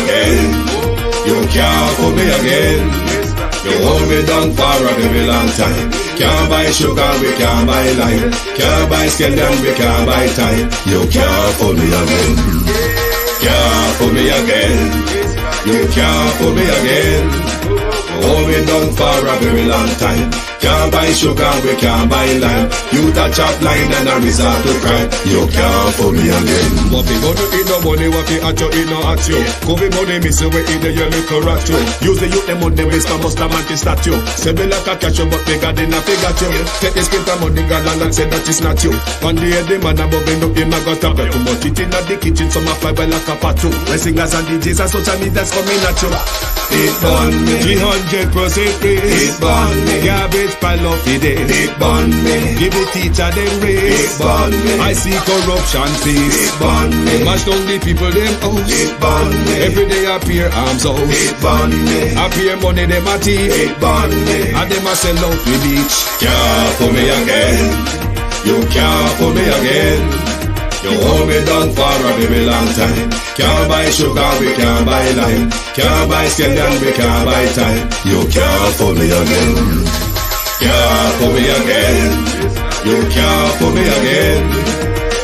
again. You can't fool me again. You hold me down for a very long time. Can't buy sugar, we can't buy lime. Can't buy scallion, we can't buy time. You can't fool me again. Can't fool me again. You can't fool me again. Hold me down for a very long time. Can't buy sugar, we can't buy lime. You that chop line and a resort to crime. You can't fool me again. What we gonna eat no money, what we at you, eat no at you. Covid money, miss away in the your little rat you. Use the youth, the money, waste a must a man to statue. Say me like a catch you, but bigger than a figure you. Take the spit of money, galang and say that it's not you. One day the man above end up in my gutter. Too much it in the kitchen, some a fly by like a patu. My singers and DJs and social media's coming at you. It burn me. 300% raise. It burn me. Garbage pile of it. It burn me. Give the teacher them raise. It burn me. I see corruption face. It burn me. Mash down the people them house. It burn me. Every day appear arms out. It burn me. Appear money them a thief. It burn me. And them a sell out with each. Can't fool me again. You can't fool me again. You hold me down for a very long time. Can't buy sugar, we can't buy lime. Can't buy scallion, we can't buy time. You can't fool me again. Can't fool me again. You can't fool me again.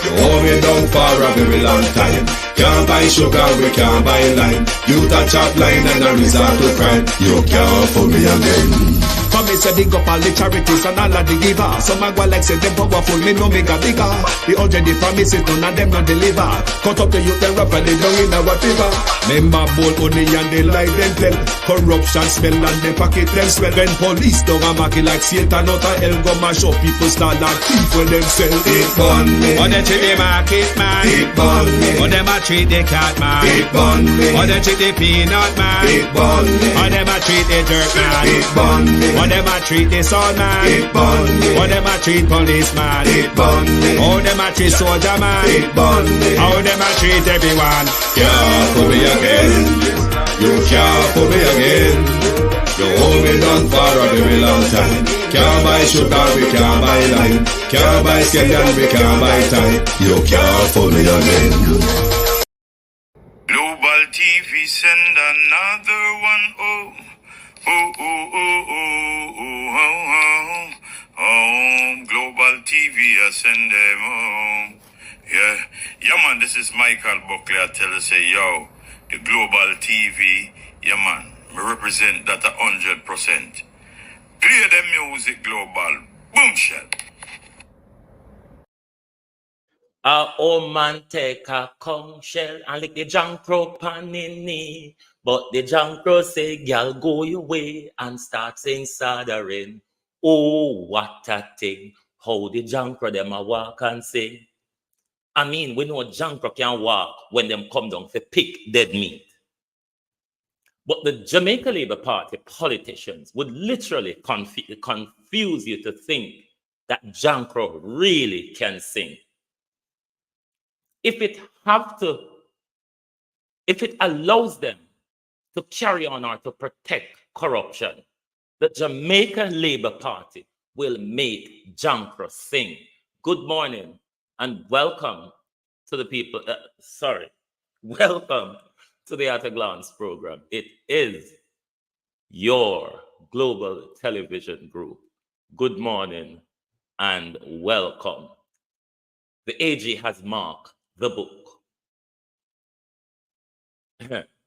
You hold me down for a very long time. Can't buy sugar, we can't buy lime. You that chop line and a resort to crime. You can't fool me again. Come me say big up all the charities and all of the givers. Some a go like say them powerful, me no make a bigger. The already promises, none of them not deliver. Cut up the youth, them rap and they down in our fever. Member bowl money and they lie them tell. Corruption smell and they pocket them swell. When police don't a market like Satan out of hell, go mash up people start like thief when them sell. It burn me. Or they treat the market man. It burn me. Or them a treat the cat man. It burn me. Or they treat the peanut man. It burn me. Or them a treat the dirt man. It burn me. Or them a treat the son man. It burn me. Or them a treat policeman. It burn me. Or them a treat soldier man. It burn me. How them a treat everyone. Can't fool me again. You can't fool me again. You hold me down for a very long time. Can't buy sugar, we can't buy lime. Can't buy scallion, we can't buy time. You can't fool me again. Global TV send another one. Oh, oh, oh, oh, oh, oh, oh, oh. Oh, Global TV, I send them home. Yeah, man, this is Michael Buckley. I tell you, say, yo, the Global TV, yeah, man, me represent that 100%. Play the music, Global. Boom, shot. A old man take a conch shell and lick the junk crow pan in knee. But the junk crow say, "Girl, go your way," and start saying soldering. Oh, what a thing. How the junk crow them a walk and sing. I mean, we know junk crow can walk when them come down for pick dead meat. But the Jamaica Labour Party politicians would literally confuse you to think that junk crow really can sing. If it allows them to carry on or to protect corruption, the Jamaica Labour Party will make Jankro sing. Good morning and welcome to the people. Welcome to the At a Glance program. It is your global television group. Good morning and welcome. The AG has marked the book.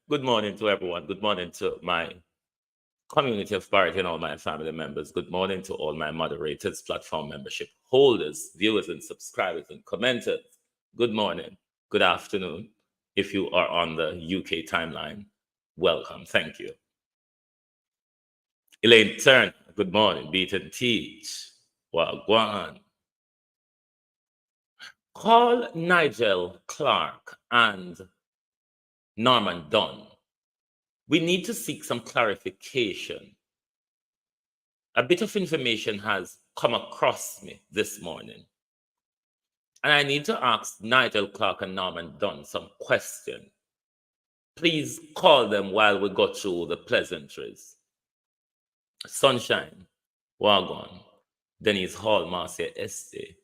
Good morning to everyone. Good morning to my community of Parity and all my family members. Good morning to all my moderators, platform membership holders, viewers and subscribers and commenters. Good morning. Good afternoon. If you are on the UK timeline, welcome. Thank you. Elaine Turner, good morning. Beat and Teach. Wagwan. Call Nigel Clark and Norman Dunn. We need to seek some clarification. A bit of information has come across me this morning. And I need to ask Nigel Clark and Norman Dunn some question. Please call them while we go through the pleasantries. Sunshine, Wagwan, Denise Hall, Marcia Este.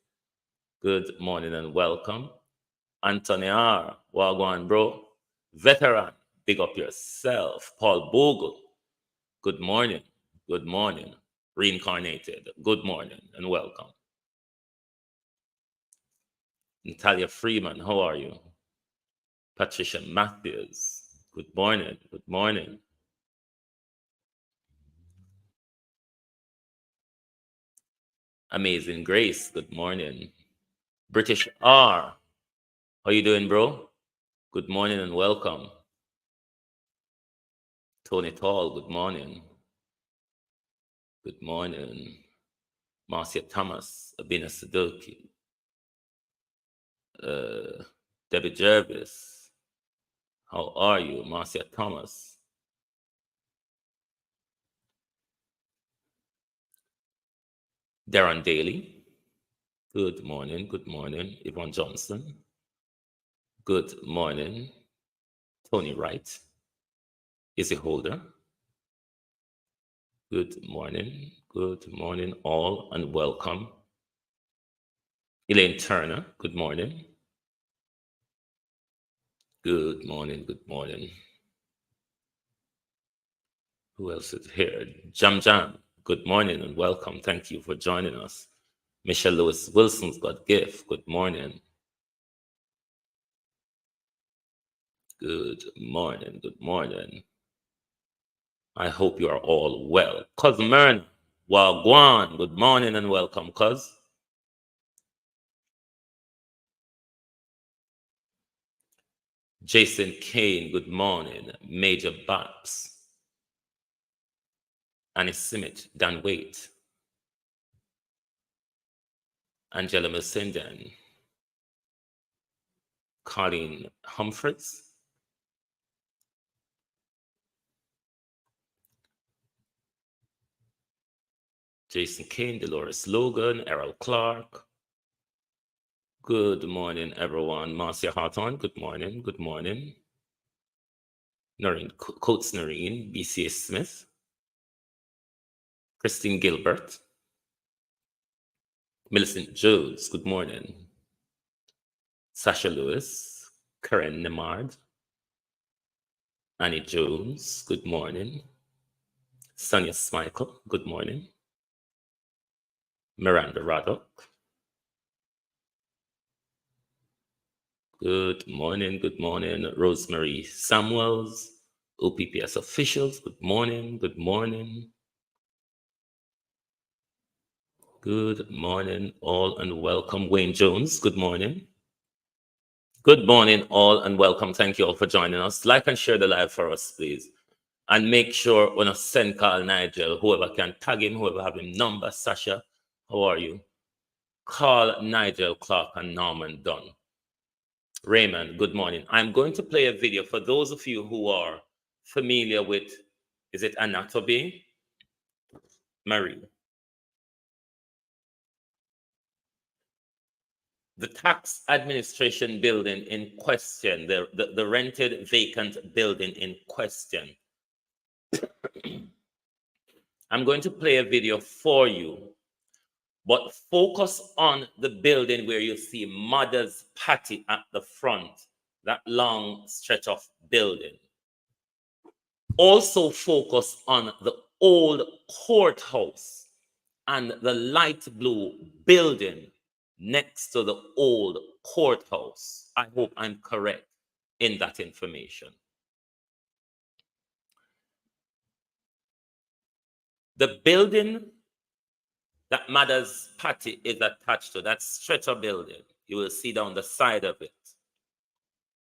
Good morning and welcome. Anthony R. Wagwan, bro. Veteran, Big up yourself. Paul Bogle, good morning. Good morning. Reincarnated, good morning and welcome. Natalia Freeman, how are you? Patricia Matthews, good morning. Good morning. Amazing Grace, good morning. British R, how you doing, bro? Good morning and welcome. Tony Tall, good morning. Good morning. Marcia Thomas, Abina Sadilki. Debbie Jervis, how are you? Marcia Thomas. Darren Daly, good morning. Good morning. Yvonne Johnson, good morning. Tony Wright. Izzy Holder, good morning. Good morning, all, and welcome. Elaine Turner, good morning. Good morning. Good morning. Who else is here? Jam Jam, good morning and welcome. Thank you for joining us. Michelle Lewis Wilson's got gift. Good morning. Good morning. Good morning. I hope you are all well. Cuz Mern, Wagwan, good morning and welcome, Cuz. Jason Kane, good morning. Major Baps. Annie Simit, Dan Waite. Angela Musindan. Colleen Humphreys. Jason Kane, Dolores Logan, Errol Clark. Good morning, everyone. Marcia Hawthorne, good morning. Good morning. Noreen Coates Noreen, BCA Smith. Christine Gilbert. Millicent Jones, good morning. Sasha Lewis, Karen Nemard. Annie Jones, good morning. Sonia Smykel, good morning. Miranda Raddock. Good morning. Good morning. Rosemary Samuels, OPPS officials, good morning. Good morning. Good morning, all, and welcome. Wayne Jones, good morning. Good morning, all, and welcome. Thank you all for joining us. Like and share the live for us, please. And make sure when I send call Nigel, whoever can tag him, whoever have him number, Sasha, how are you? Call Nigel, Clark, and Norman Dunn. Raymond, good morning. I'm going to play a video for those of you who are familiar with, is it anatomy? Marie. The tax administration building in question, the rented vacant building in question. I'm going to play a video for you, but focus on the building where you see Mother's Patty at the front, that long stretch of building. Also focus on the old courthouse and the light blue building next to the old courthouse. I hope I'm correct in that information. The building that Mother's Patty is attached to, that stretcher building, you will see down the side of it,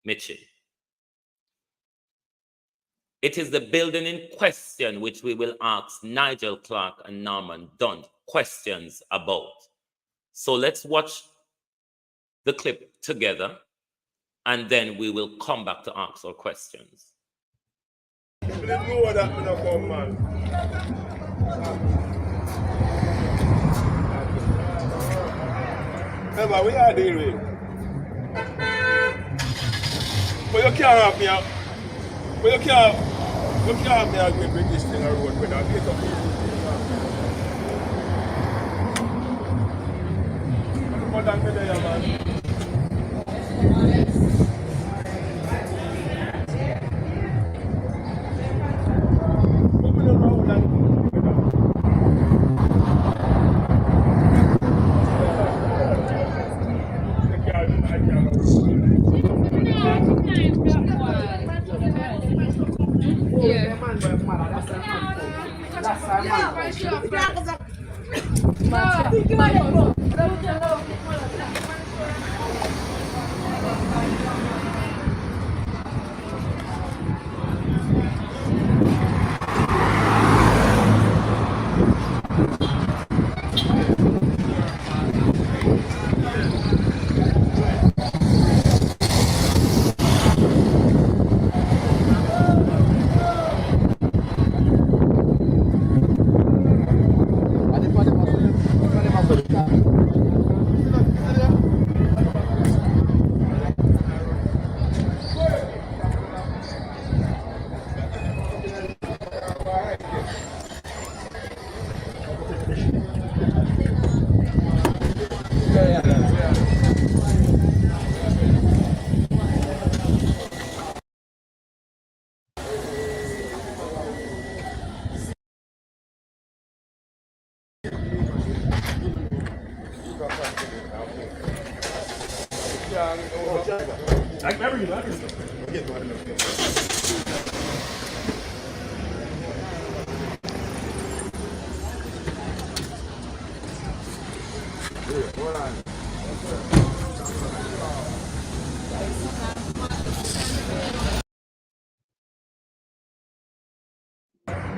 Mitchell. It is the building in question which we will ask Nigel Clark and Norman Dunn questions about. So let's watch the clip together, and then we will come back to ask our questions. Remember, we are dealing with. But you can't have me out. But you can't have me out with this thing or road when I get up here. What am I there, man?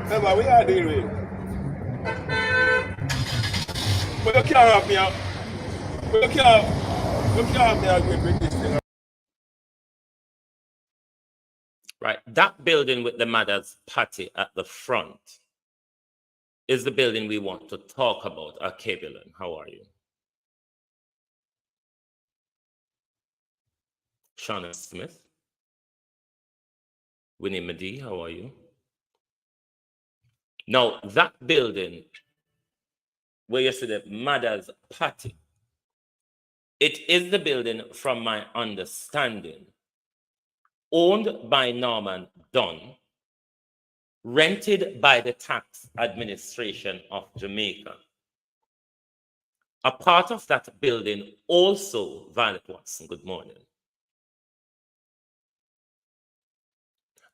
Remember, we are dealing with. But you can't have me out. But you can't have me out with this thing. Right, that building with the mother's party at the front is the building we want to talk about. Kevin, how are you? Shauna Smith. Winnie Madi, how are you? Now, that building where you see the mother's party, it is the building, from my understanding, owned by Norman Dunn, rented by the tax administration of Jamaica. A part of that building also, Violet Watson, good morning.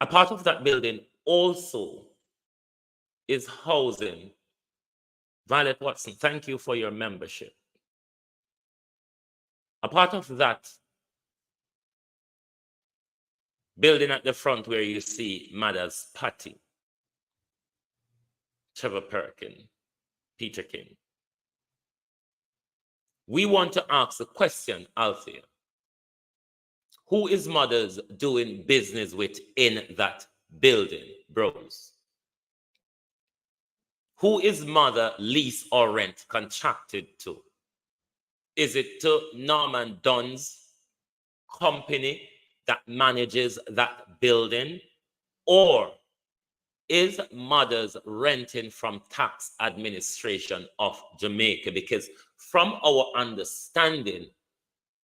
A part of that building also is housing, Violet Watson, thank you for your membership. A part of that building at the front where you see Mother's Party, Trevor Perkin, Peter King. We want to ask the question, Althea. Who is Mother's doing business with in that building, bros? Who is Mother lease or rent contracted to? Is it to Norman Dunn's company that manages that building? Or is Mother's renting from tax administration of Jamaica? Because from our understanding,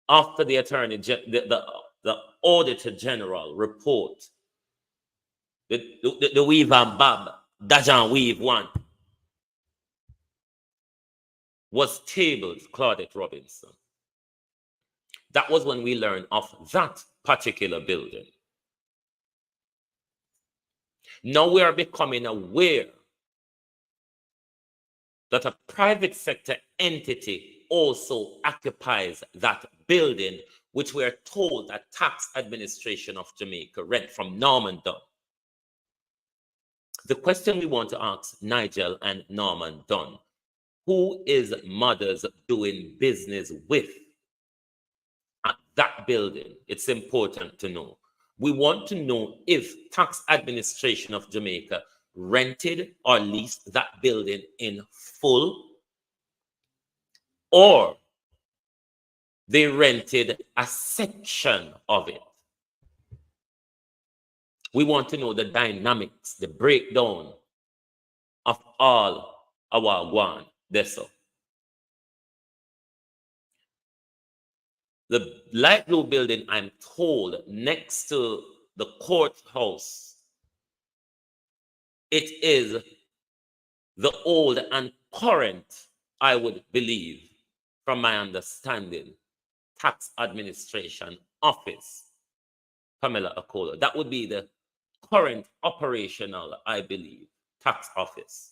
after the attorney, the Auditor General report, the Weave and Bob, Dajan Weave one, was tabled, Claudette Robinson. That was when we learned of that particular building. Now we are becoming aware that a private sector entity also occupies that building, which we are told that Tax Administration of Jamaica rent from Norman Dunn. The question we want to ask Nigel and Norman Dunn, who is Mother's doing business with at that building? It's important to know. We want to know if Tax Administration of Jamaica rented or leased that building in full, or they rented a section of it. We want to know the dynamics, the breakdown of all our guan. Deso. The light blue building, I'm told, next to the courthouse, it is the old and current, I would believe, from my understanding, Tax Administration Office, Pamela Akola. That would be the current operational, I believe, tax office.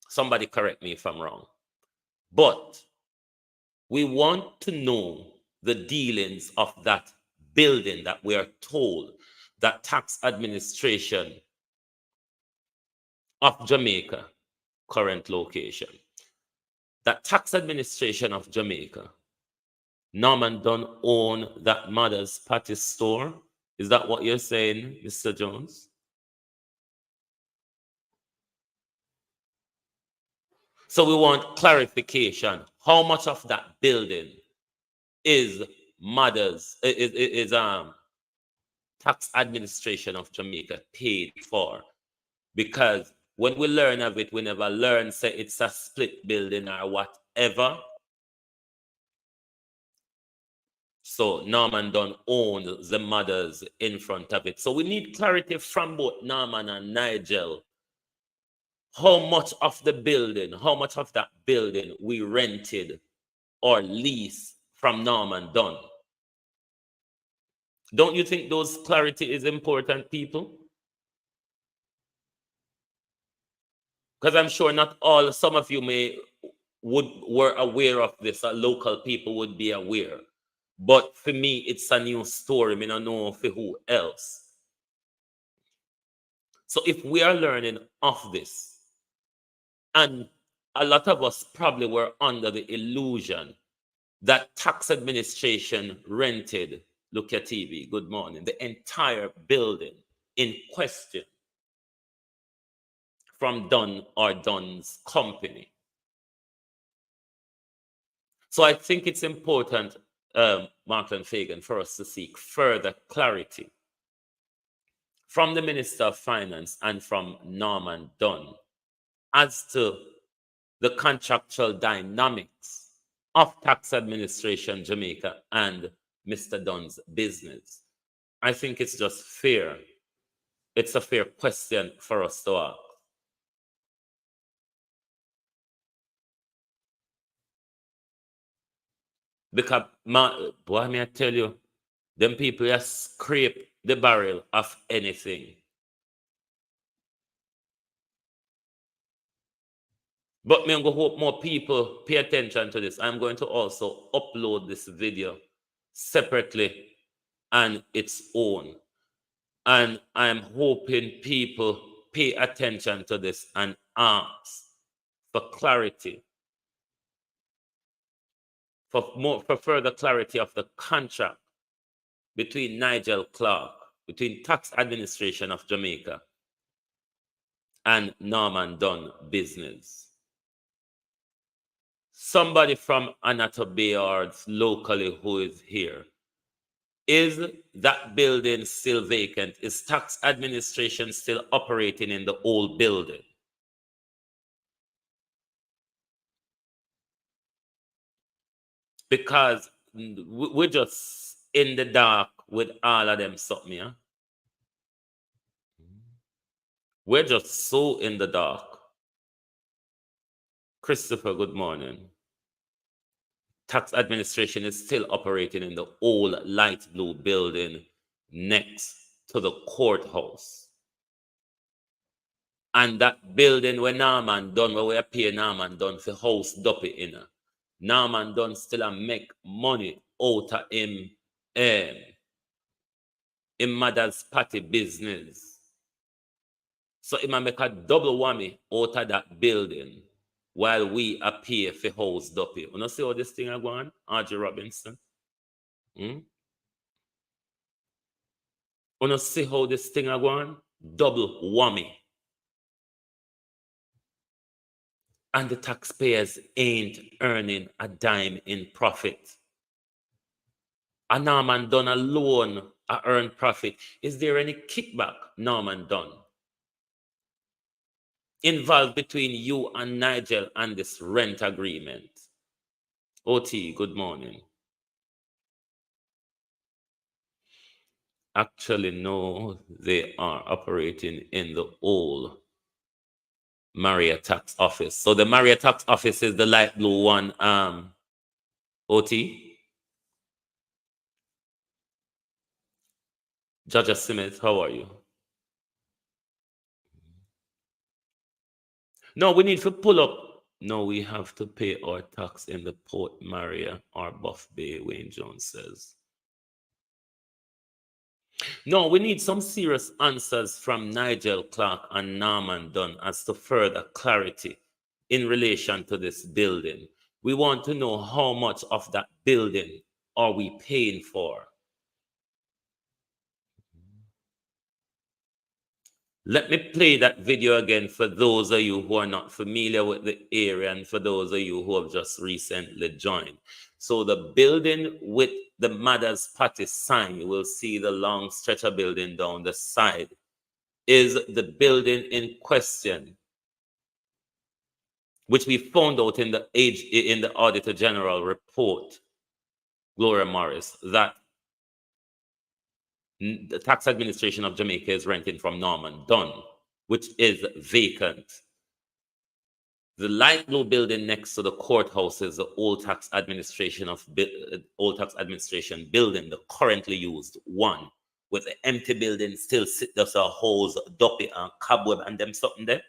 Somebody correct me if I'm wrong. But we want to know the dealings of that building that we are told that tax administration of Jamaica, current location, that tax administration of Jamaica, Norman Dunn own that mother's patty store. Is that what you're saying, Mr. Jones? So we want clarification. How much of that building is tax administration of Jamaica paid for? Because when we learn of it, we never learn say it's a split building or whatever. So Norman Dunn owned the mothers in front of it. So we need clarity from both Norman and Nigel. How much of the building, how much of that building we rented or leased from Norman Dunn? Don't you think those clarity is important, people? Because I'm sure not all, some of you were aware of this, local people would be aware. But for me, it's a new story. I don't know for who else. So if we are learning of this, and a lot of us probably were under the illusion that tax administration rented, look at TV, good morning, the entire building in question from Dunn or Dunn's company. So I think it's important, Markland Fagan, for us to seek further clarity from the Minister of Finance and from Norman Dunn as to the contractual dynamics of tax administration Jamaica and Mr. Dunn's business. I think it's just fair. It's a fair question for us to ask. Because, boy, may I tell you, them people just scrape the barrel of anything. But me, I'm going to hope more people pay attention to this. I'm going to also upload this video separately and its own. And I'm hoping people pay attention to this and ask for clarity, for further clarity of the contract between Nigel Clark, between Tax Administration of Jamaica and Norman Dunn Business. Somebody from Anato Bayards locally who is here. Is that building still vacant? Is tax administration still operating in the old building? Because we're just in the dark with all of them something, yeah? We're just so in the dark. Christopher, good morning. Tax administration is still operating in the old light blue building next to the courthouse. And that building where Norman Dunn, where we pay Norman Dunn for house duppy in, Norman Dunn still a make money out of him mother's party business. So he make a double whammy out of that building while we appear for house duppy. You know see how this thing are going, R.J. Robinson? You know see how this thing are going? Double whammy. And the taxpayers ain't earning a dime in profit. And Norman Dunn alone earn profit. Is there any kickback, Norman Dunn, involved between you and Nigel and this rent agreement? OT, good morning. Actually, no, they are operating in the old Maria Tax Office. So the Maria Tax Office is the light blue one, OT. Judge Smith, how are you? No, we need to pull up. No, we have to pay our tax in the Port Maria or Buff Bay, Wayne Jones says. No, we need some serious answers from Nigel Clark and Norman Dunn as to further clarity in relation to this building. We want to know how much of that building are we paying for? Let me play that video again for those of you who are not familiar with the area and for those of you who have just recently joined. So the building with the Mother's Party sign, you will see the long stretcher building down the side, is the building in question, which we found out in the Auditor General report, Gloria Morris, that the Tax Administration of Jamaica is renting from Norman Dunn, which is vacant. The light blue building next to the courthouse is the Old Tax Administration building, the currently used one, with the empty building still sit there's a hose, duppy and cobweb and them something there.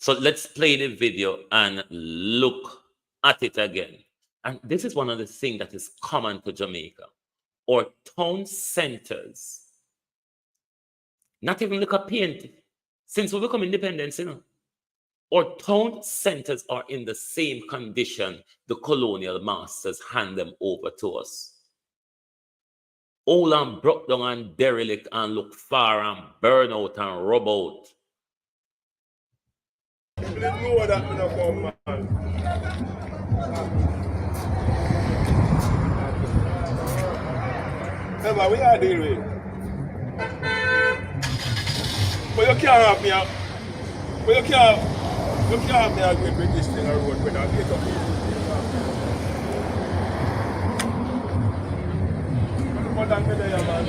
So let's play the video and look at it again. And this is one of the things that is common to Jamaica. Our town centers, not even look at paint, since we become independent, you know, our town centers are in the same condition the colonial masters hand them over to us. Old and broke down and derelict and look far and burn out and rub out. Remember, we are dealing with. But you can't have me out. But you can't have me agree with this thing I wrote when I get up. What I'm going to do, man.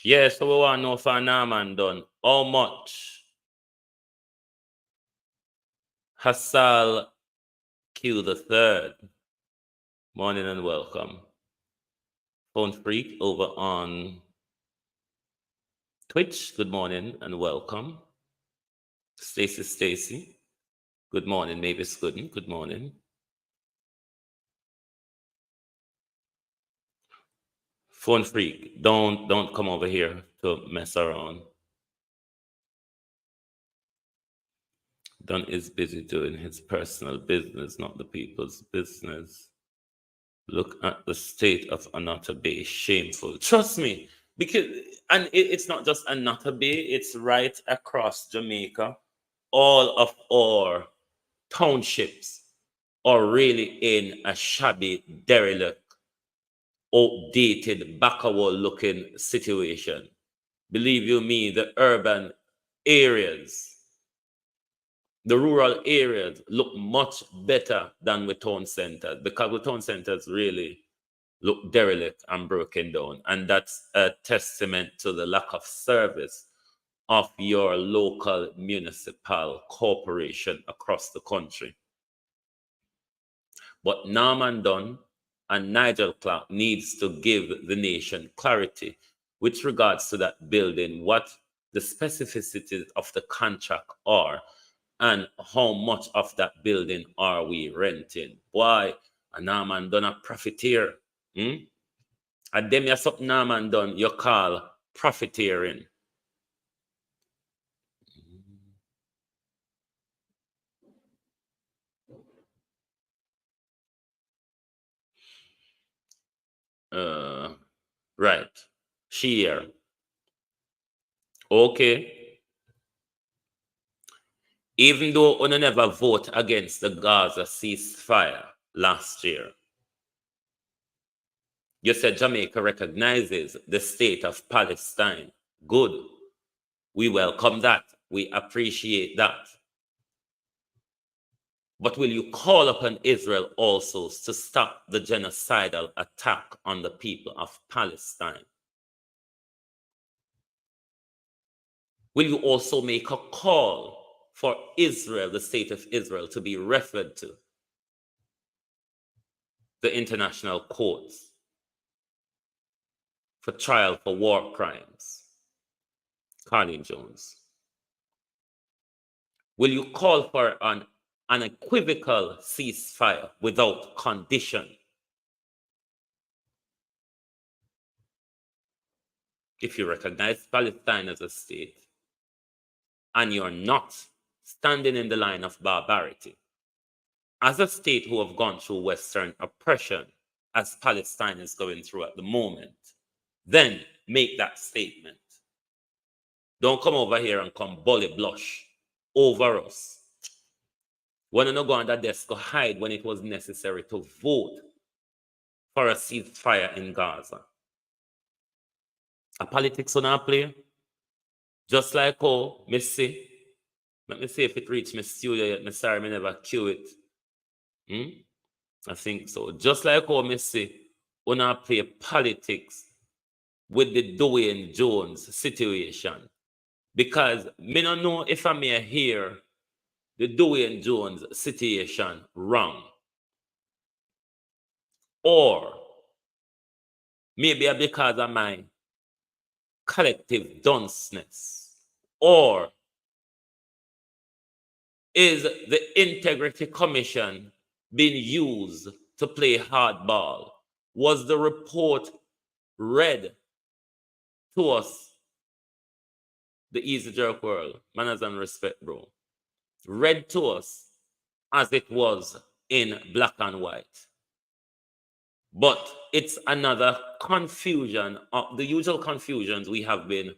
Yes, so we want to know for Norman Dunn, how much Hassal Q the Third. Morning and welcome. Phone Freak over on Twitch. Good morning and welcome. Stacy. Good morning. Mavis Gooden. Good morning. Phone Freak, don't come over here to mess around. Dunn is busy doing his personal business, not the people's business. Look at the state of Anata Bay. Shameful. Trust me, because it's not just Anata Bay, it's right across Jamaica. All of our townships are really in a shabby, derelict, outdated, backward looking situation believe you me, the urban areas, the rural areas look much better than with town centers, because the town centers really look derelict and broken down. And that's a testament to the lack of service of your local municipal corporation across the country. But Norman Dunn and Nigel Clark needs to give the nation clarity with regards to that building, what the specificities of the contract are, and how much of that building are we renting. Why? A Norman Dunn a profiteer. And them you something Norman Dunn you call profiteering. Right. Sheer. Okay. Even though we never vote against the Gaza ceasefire last year, you said Jamaica recognizes the state of Palestine. Good. We welcome that. We appreciate that. But will you call upon Israel also to stop the genocidal attack on the people of Palestine? Will you also make a call for Israel, the state of Israel, to be referred to the international courts for trial for war crimes? Carlin Jones. Will you call for an unequivocal ceasefire without condition? If you recognize Palestine as a state and you're not standing in the line of barbarity, as a state who have gone through Western oppression, as Palestine is going through at the moment, then make that statement. Don't come over here and come bully blush over us. When you not go on that desk to hide when it was necessary to vote for a ceasefire in Gaza. A politics on our play, just like how me see. Let me see if it reached my studio yet. Me sorry, me never cue it. I think so. Just like how me see, on our play politics with the Dwayne Jones situation. Because me don't know if I may hear the Dwayne Jones situation wrong. Or maybe because of my collective dunceness. Or is the Integrity Commission being used to play hardball? Was the report read to us? The easy jerk world, manners and respect, bro. Read to us as it was in black and white. But it's another confusion of the usual confusions we have been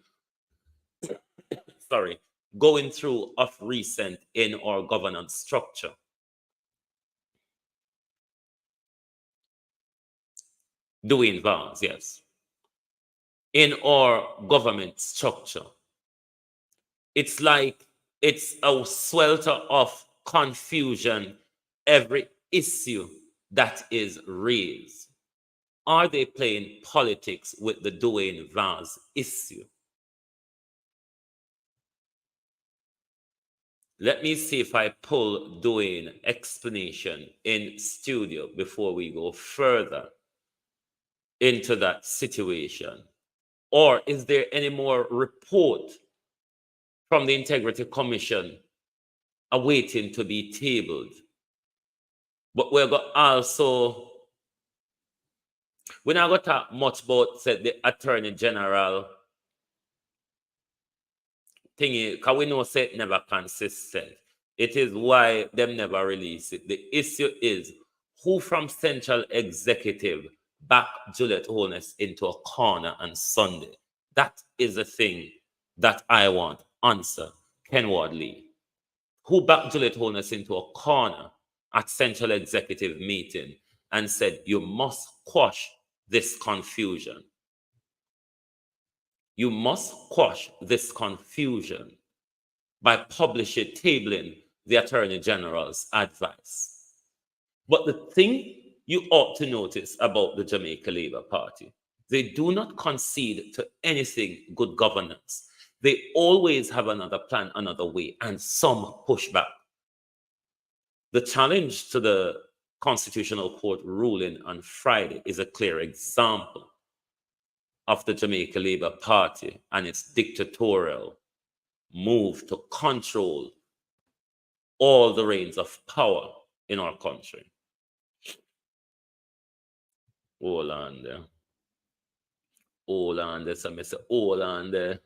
going through of recent in our governance structure. Dwayne Vaz, yes. In our government structure, it's like it's a swelter of confusion every issue that is raised. Are they playing politics with the Dwayne Vaz issue? Let me see if I pull Dwayne explanation in studio before we go further into that situation. Or is there any more report from the Integrity Commission awaiting to be tabled? But we're going also, we're not going to talk much about, said the Attorney General thingy, because we know it never consistent. It is why them never release it. The issue is who from Central Executive backed Juliet Holness into a corner on Sunday. That is the thing that I want answer. Kenward Lee. Who backed Juliet Holness into a corner at Central Executive meeting and said, you must quash this confusion. you must quash this confusion by tabling the Attorney General's advice. But the thing you ought to notice about the Jamaica Labour Party, they do not concede to anything good governance. They always have another plan, another way, and some pushback. The challenge to the Constitutional Court ruling on Friday is a clear example of the Jamaica Labour Party and its dictatorial move to control all the reins of power in our country. Hold on there. Hold on there. So I say, hold on there.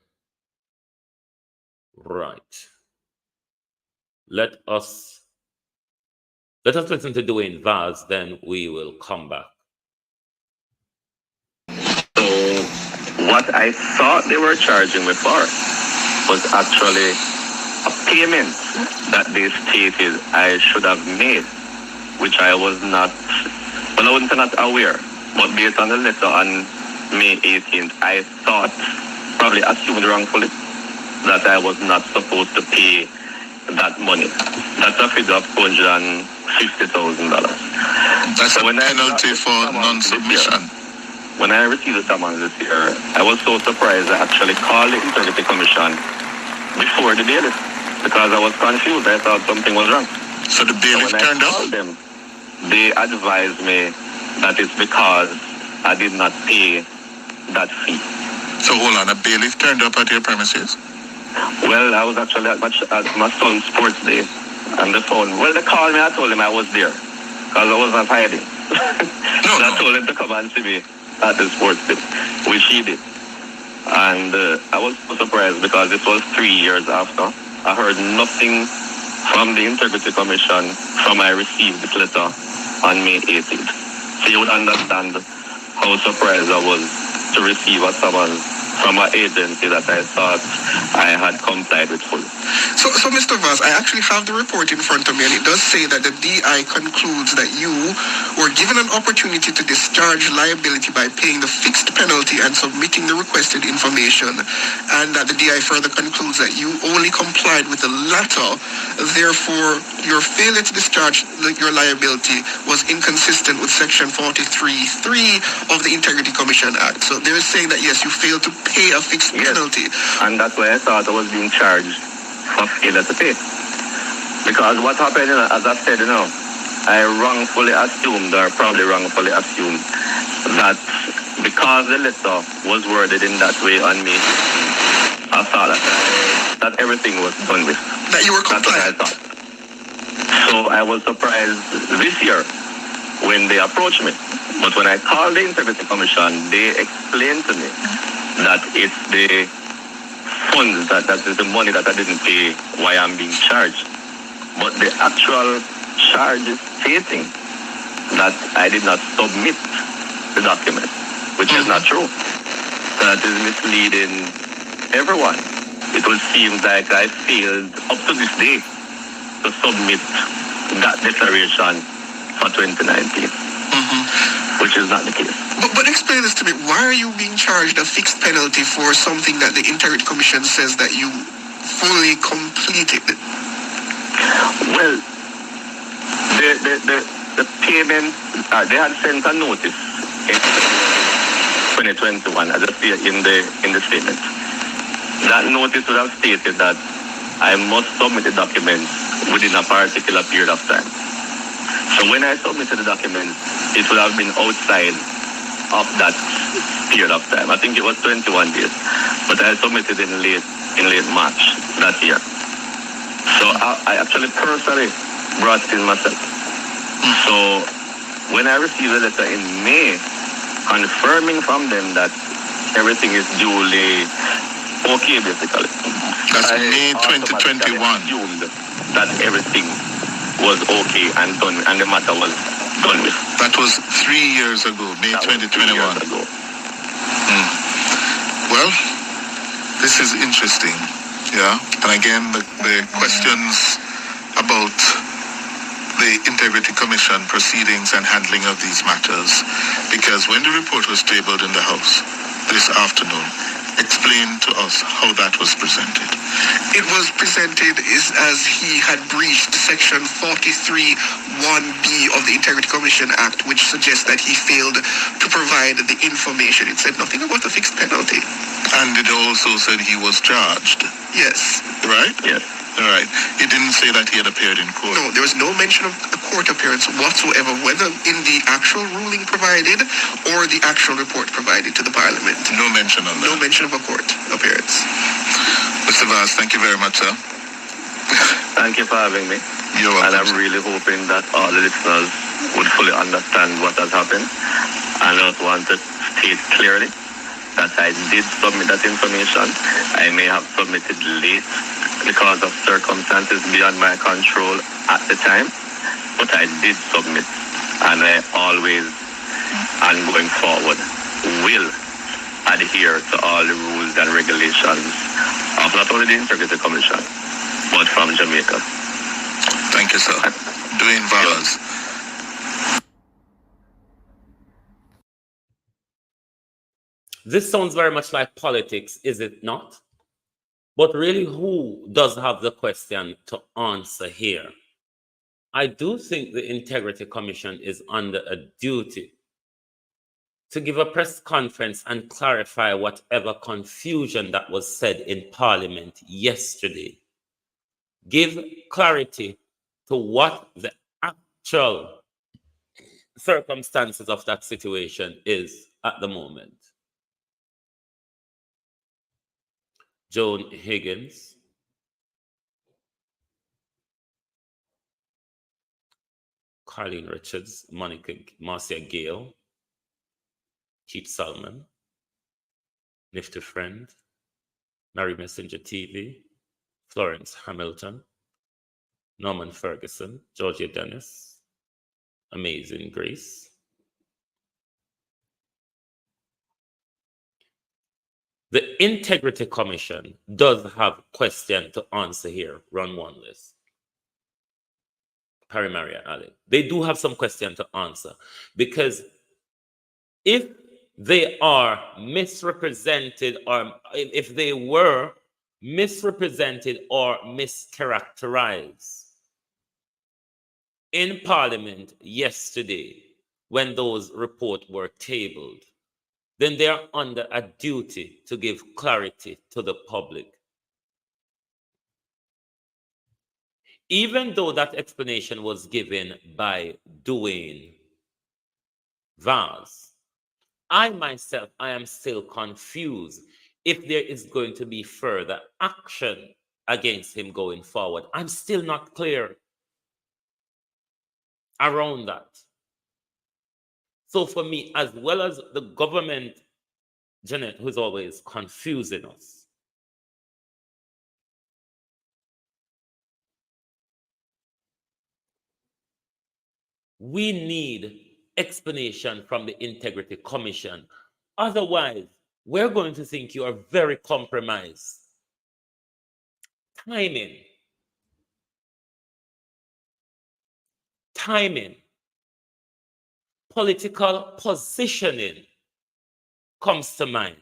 Right. Let us listen to Dwayne Vaz, then we will come back. So what I thought they were charging me for was actually a payment that they stated I should have made, which I was not, well, I wasn't not aware. But based on the letter on May 18th, I thought, probably assumed wrongfully, that I was not supposed to pay that money. That's a figure of $250,000. That's a penalty for non-submission. When I received the summons this year, I was so surprised I actually called the Integrity Commission before the bailiff because I was confused. I thought something was wrong. So the bailiff turned up? Them, they advised me that it's because I did not pay that fee. So hold on, a bailiff turned up at your premises? Well, I was actually at my son's sports day, and the phone. Well, they called me. I told him I was there because I was not hiding. I told him to come and see me at the sports day, which he did. And I was so surprised because this was 3 years after. I heard nothing from the Integrity Commission from I received this letter on May 18th. So you would understand how surprised I was to receive a summons from an agency that I thought I had complied with fully. So Mr. Vaz, I actually have the report in front of me, and it does say that the DI concludes that you were given an opportunity to discharge liability by paying the fixed penalty and submitting the requested information, and that the DI further concludes that you only complied with the latter. Therefore, your failure to discharge your liability was inconsistent with Section 43(3) of the Integrity Commission Act. So they're saying that, yes, you failed to pay a fixed penalty. And that's why I thought I was being charged for failure to pay. Because what happened, as I said, I wrongfully assumed, or probably wrongfully assumed, that because the letter was worded in that way on me, I thought that everything was done with. That you were compliant. That's what I thought. So I was surprised this year when they approached me. But when I called the Integrity Commission, they explained to me that it's the funds, that is the money that I didn't pay, why I'm being charged. But the actual charge is stating that I did not submit the document, which is not true. That is misleading everyone. It would seem like I failed up to this day to submit that declaration for 2019, which is not the case. But explain this to me. Why are you being charged a fixed penalty for something that the Integrity Commission says that you fully completed? Well, the payment, they had sent a notice in 2021, as I see in the statement. That notice would have stated that I must submit the documents within a particular period of time. So when I submitted the documents, it would have been outside of that period of time. I think it was 21 days, but I submitted in late March that year. So I actually personally brought it in myself. So when I received a letter in May confirming from them that everything is duly okay, basically. That's May 2021. I assumed that everything was okay and done, and the matter was done with. That was 3 years ago, May 2021. Well, this is interesting, yeah. And again, the questions about the Integrity Commission proceedings and handling of these matters, because when the report was tabled in the House this afternoon, Explain to us how that was presented. It was presented as he had breached Section 43(1)(b) of the Integrity Commission Act, which suggests that he failed to provide the information. It said nothing about the fixed penalty. And it also said he was charged. Yes. Right? Yes. All right. It didn't say that he had appeared in court. No, there was no mention of a court appearance whatsoever, whether in the actual ruling provided or the actual report provided to the Parliament. No mention of that. No mention of a court appearance. Mr. Vaz, thank you very much, sir. Thank you for having me. You're welcome. And I'm really hoping that all the listeners would fully understand what has happened. I just want to state clearly that I did submit that information. I may have submitted late because of circumstances beyond my control at the time, but I did submit, and I always, and going forward, will adhere to all the rules and regulations of not only the Integrity Commission, but from Jamaica. Thank you, sir. Dwayne Vaz. This sounds very much like politics, is it not? But really, who does have the question to answer here? I do think the Integrity Commission is under a duty to give a press conference and clarify whatever confusion that was said in Parliament yesterday. Give clarity to what the actual circumstances of that situation is at the moment. Joan Higgins, Carlene Richards, Marcia Gale, Keith Salmon, Nifty Friend, Mary Messenger TV, Florence Hamilton, Norman Ferguson, Georgia Dennis, Amazing Grace, the Integrity Commission does have question to answer here. Run one list. Harry Maria Ali. They do have some question to answer, because if they are misrepresented, or if they were misrepresented or mischaracterized in Parliament yesterday when those reports were tabled, then they are under a duty to give clarity to the public. Even though that explanation was given by Dwayne Vaz, I myself, I am still confused if there is going to be further action against him going forward. I'm still not clear around that. So for me, as well as the government, Janet, who's always confusing us, we need explanation from the Integrity Commission. Otherwise, we're going to think you are very compromised. Timing, political positioning comes to mind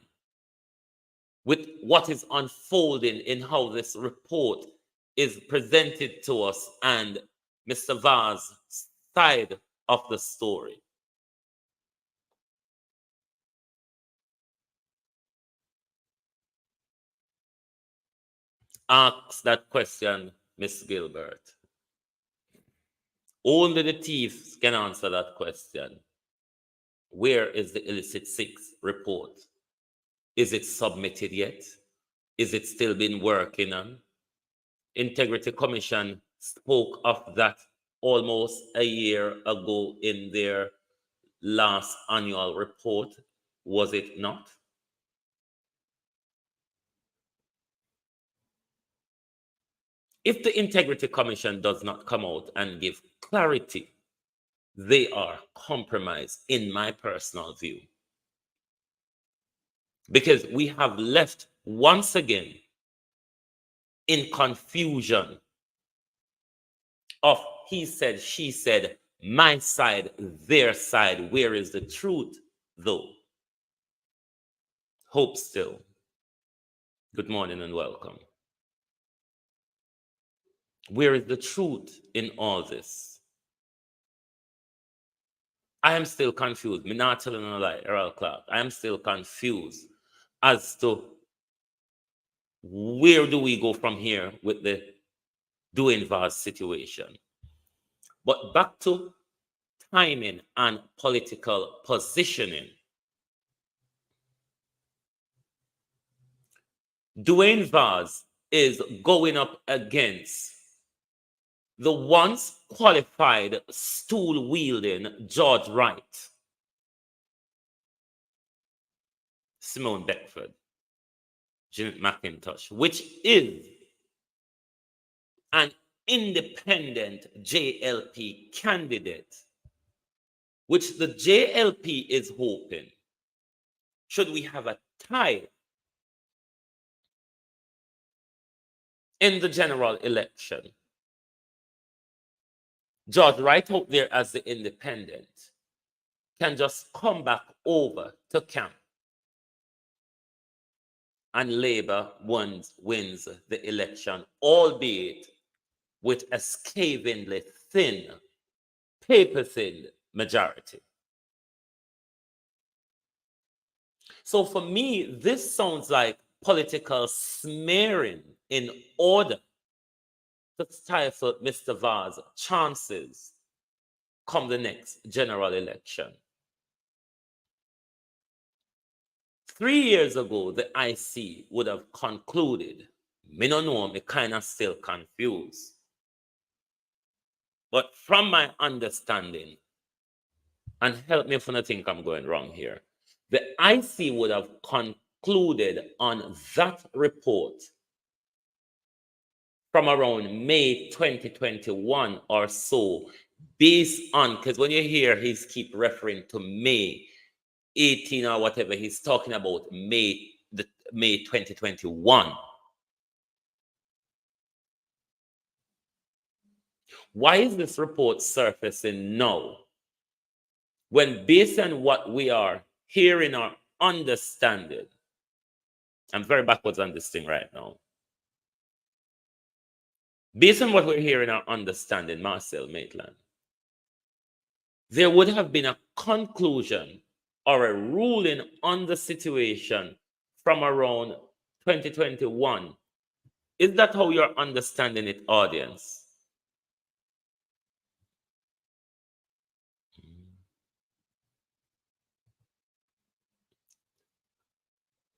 with what is unfolding in how this report is presented to us and Mr. Vaz's side of the story. Ask that question, Miss Gilbert. Only the thieves can answer that question. Where is the illicit 6 report? Is it submitted yet? Is it still been working on? Integrity Commission spoke of that almost a year ago in their last annual report, was it not? If the Integrity Commission does not come out and give clarity, they are compromised, in my personal view. Because we have left once again in confusion of he said, she said, my side, their side. Where is the truth, though? Hope still. Good morning and welcome. Where is the truth in all this? I am still confused. Me not telling a lie, Errol Clark. I am still confused as to where do we go from here with the Dwayne Vaz situation. But back to timing and political positioning. Dwayne Vaz is going up against the once qualified stool-wielding George Wright, Simone Beckford, Janet McIntosh, which is an independent JLP candidate, which the JLP is hoping, should we have a tie in the general election, George Wright out there as the independent can just come back over to camp and Labour wins the election, albeit with a scathingly thin, paper-thin majority. So for me, this sounds like political smearing in order to stifle Mr. Vaz's chances come the next general election. 3 years ago, the IC would have concluded. Me no know, me kind of still confused. But from my understanding, and help me if I think I'm going wrong here, the IC would have concluded on that report from around May 2021 or so, based on, because when you hear he's keep referring to May 18 or whatever, he's talking about May 2021. Why is this report surfacing now? When based on what we are hearing or understanding, I'm very backwards on this thing right now. Based on what we're hearing or understanding, Marcel Maitland, there would have been a conclusion or a ruling on the situation from around 2021. Is that how you're understanding it, audience?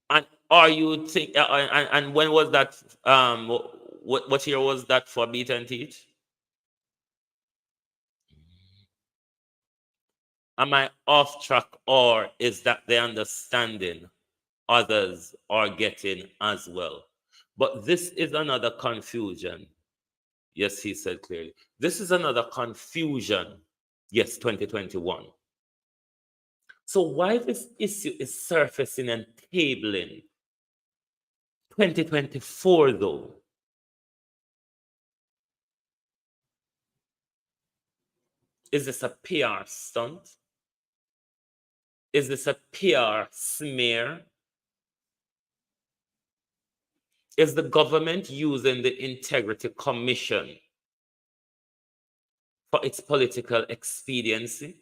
And are you think? And when was that? What year was that for Beat and Teach? Am I off track, or is that the understanding others are getting as well? But this is another confusion. Yes, he said clearly. This is another confusion. Yes, 2021. So why this issue is surfacing and tabling 2024 though? Is this a PR stunt? Is this a PR smear? Is the government using the Integrity Commission for its political expediency?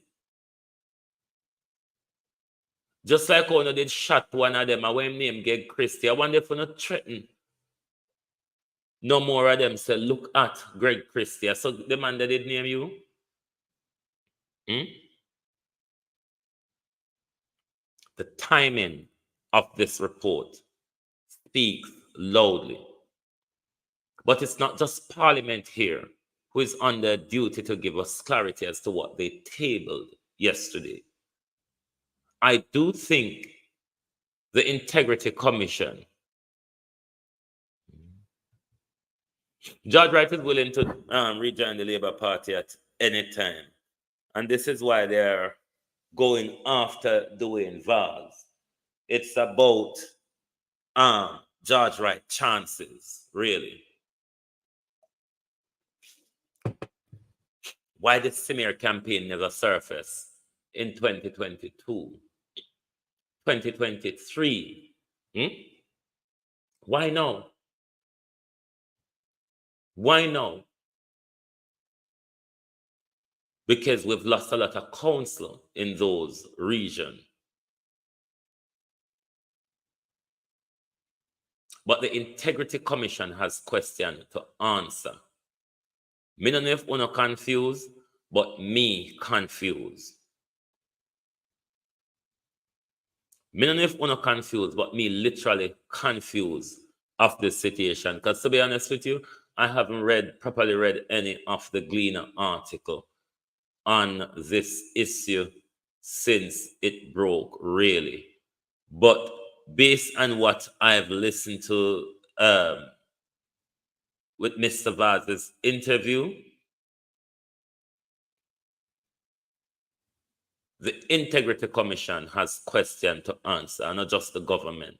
Just like when they shot one of them, and when name Greg Christie, I wonder if we not threaten no more of them say, look at Greg Christie. So the man that did name you? The timing of this report speaks loudly. But it's not just Parliament here who is under duty to give us clarity as to what they tabled yesterday. I do think the Integrity Commission, George Wright is willing to rejoin the Labour Party at any time. And this is why they're going after Dwayne Vaz. It's about George Wright chances, really. Why did smear campaign never surface in 2022? 2023? Why now? Why now? Because we've lost a lot of counsel in those regions. But the Integrity Commission has questions to answer. Me don't know if you're confused, but me confused. Me don't know if you're confused, but me literally confused of the situation. Because to be honest with you, I haven't properly read any of the Gleaner article on this issue since it broke, really. But based on what I've listened to with Mr. Vaz's interview, the Integrity Commission has questions to answer, and not just the government.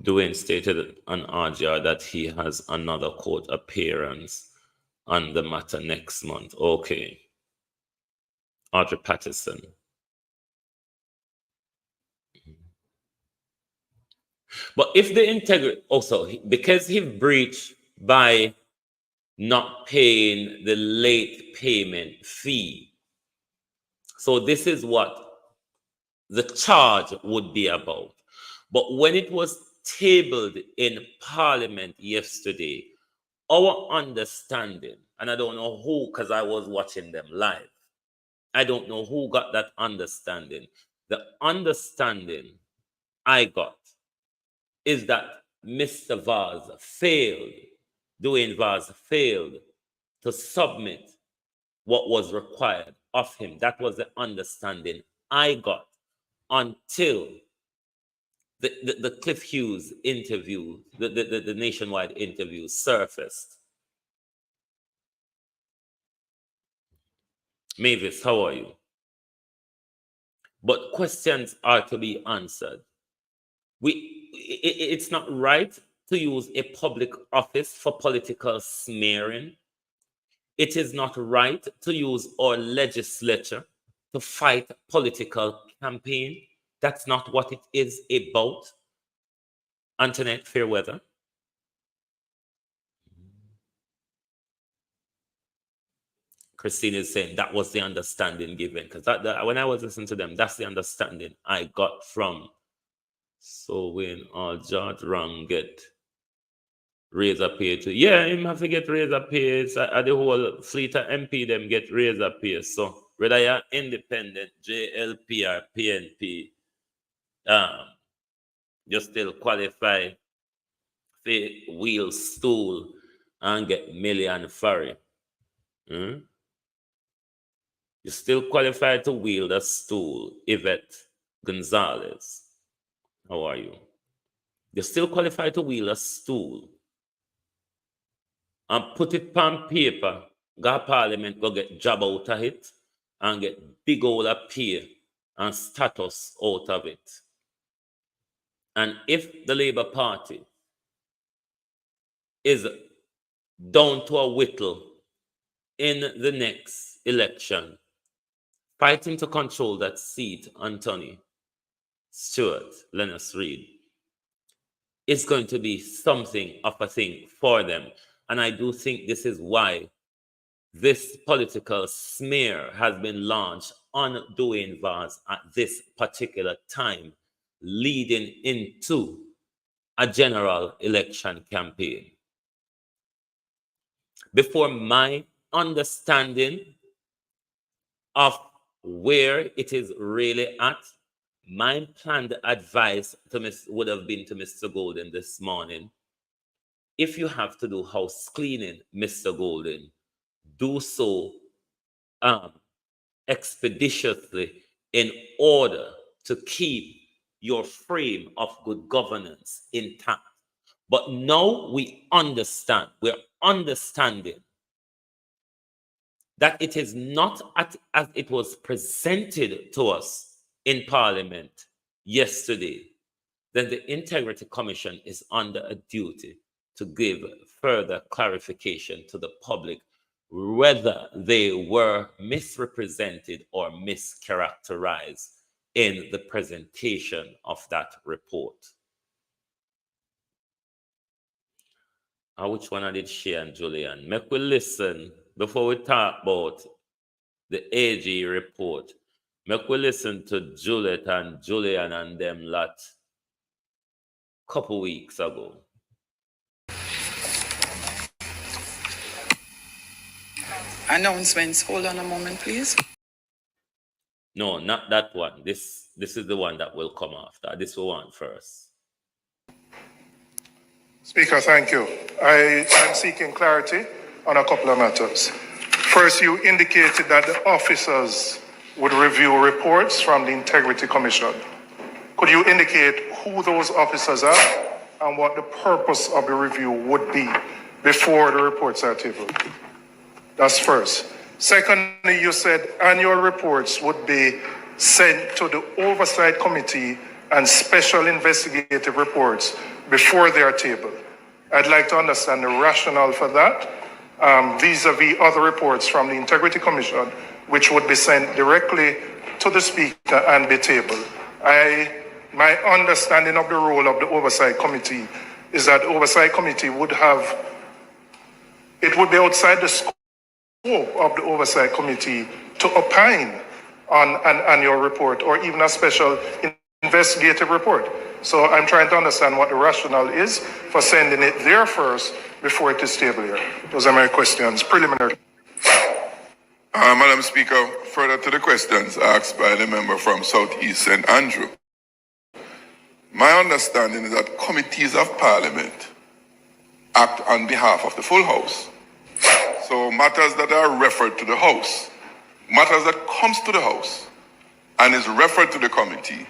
Dwayne stated on RGR that he has another court appearance on the matter next month. Okay. Audrey Patterson. But if the integrity, also, because he breached by not paying the late payment fee, so this is what the charge would be about. But when it was tabled in Parliament yesterday, our understanding, and I don't know who, because I was watching them live, I don't know who got that understanding. The understanding I got is that Mr. Vaz failed, Dwayne Vaz failed to submit what was required of him. That was the understanding I got until the Cliff Hughes interview, the nationwide interview surfaced. Mavis, how are you? But questions are to be answered. It's not right to use a public office for political smearing. It is not right to use our legislature to fight political campaign. That's not what it is about. Antoinette Fairweather. Christine is saying that was the understanding given. Because when I was listening to them, that's the understanding I got from. So when all George wrong get razor pay to, yeah, him have to get razor pay. The whole fleet of MP them get razor pay. So whether you're independent, JLP or PNP, you still qualify for wheel stool and get million ferry. You still qualify to wheel the stool, Yvette Gonzalez. How are you? You still qualify to wheel a stool and put it on paper, go to Parliament, go get job out of it, and get big old pay and status out of it. And if the Labour Party is down to a whittle in the next election, fighting to control that seat, Anthony Stewart, Lennox Reed, is going to be something of a thing for them. And I do think this is why this political smear has been launched on Dwayne Vaz at this particular time, leading into a general election campaign. Before my understanding of where it is really at, my planned advice would have been to Mr. Golden this morning. If you have to do house cleaning, Mr. Golden, do so expeditiously in order to keep your frame of good governance intact. But now we understand, we're understanding that it is not as it was presented to us in Parliament yesterday. Then the Integrity Commission is under a duty to give further clarification to the public whether they were misrepresented or mischaracterized in the presentation of that report. Which one I did share and Julian? Make we listen before we talk about the AG report. Make we listen to Juliet and Julian and them lot couple weeks ago. Announcements. Hold on a moment, please. No, not that one. This is the one that will come after. This we want first. Speaker, thank you. I am seeking clarity on a couple of matters. First, you indicated that the officers would review reports from the Integrity Commission. Could you indicate who those officers are and what the purpose of the review would be before the reports are tabled? That's first. Secondly, you said annual reports would be sent to the Oversight Committee and special investigative reports before they are tabled. I'd like to understand the rationale for that vis-a-vis other reports from the Integrity Commission, which would be sent directly to the Speaker and be tabled. My understanding of the role of the Oversight Committee is that the Oversight Committee would be outside the scope of the Oversight Committee to opine on an annual report or even a special investigative report. So I'm trying to understand what the rationale is for sending it there first before it is tabled here. Those are my questions, preliminary. Madam Speaker, further to the questions asked by the member from Southeast St. Andrew. My understanding is that committees of Parliament act on behalf of the full House. So matters that are referred to the House, matters that comes to the House and is referred to the committee,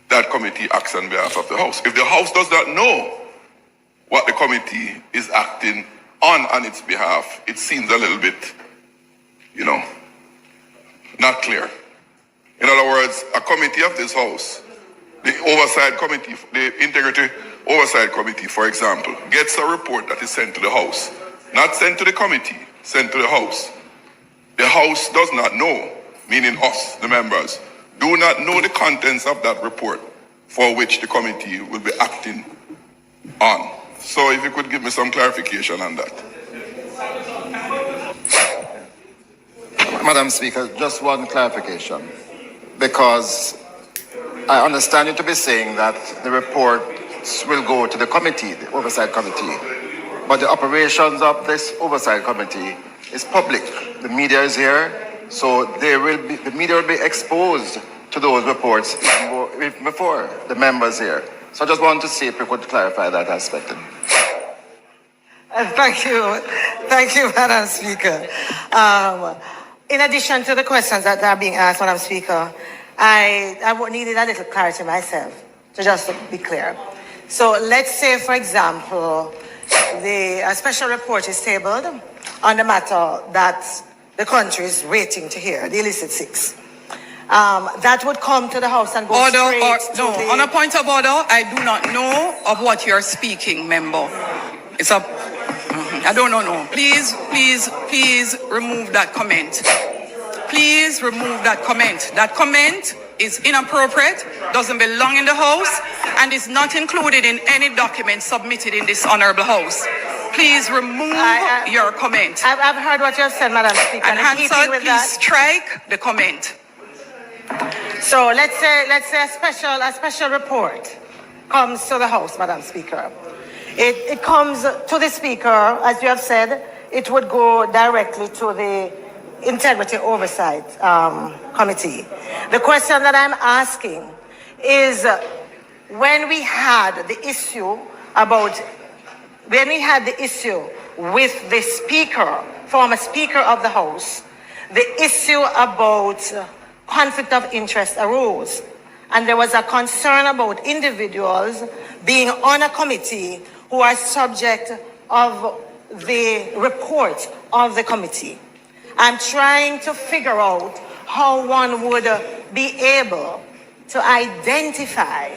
that committee acts on behalf of the House. If the House does not know what the committee is acting on its behalf, it seems a little bit, not clear. In other words, a committee of this House, the Oversight Committee, the Integrity Oversight Committee, for example, gets a report that is sent to the House, not sent to the committee, sent to the House. The House does not know, meaning us, the members, do not know the contents of that report for which the committee will be acting on. So if you could give me some clarification on that. Madam Speaker, just one clarification, because I understand you to be saying that the reports will go to the committee, the Oversight Committee, but the operations of this Oversight Committee is public. The media is here, so the media will be exposed to those reports even before the members here. So I just want to see if you could clarify that aspect. Thank you, Madam Speaker. In addition to the questions that are being asked, Madam Speaker, I needed a little clarity myself, to just be clear. So let's say, for example, a special report is tabled on the matter that the country is waiting to hear, the illicit six. That would come to the House and go on a point of order, I do not know of what you're speaking, member. I don't know. No. Please remove that comment. Please remove that comment. That comment is inappropriate, doesn't belong in the House, and is not included in any document submitted in this honorable House. Please remove your comment. I've heard what you have said, Madam Speaker. And Hansard, please strike the comment. So let's say a special report comes to the House, Madam Speaker. It comes to the Speaker, as you have said. It would go directly to the Integrity Oversight Committee. The question that I'm asking is, when we had the issue with the Speaker, former Speaker of the House, the issue about conflict of interest arose, and there was a concern about individuals being on a committee who are subject of the report of the committee. I'm trying to figure out how one would be able to identify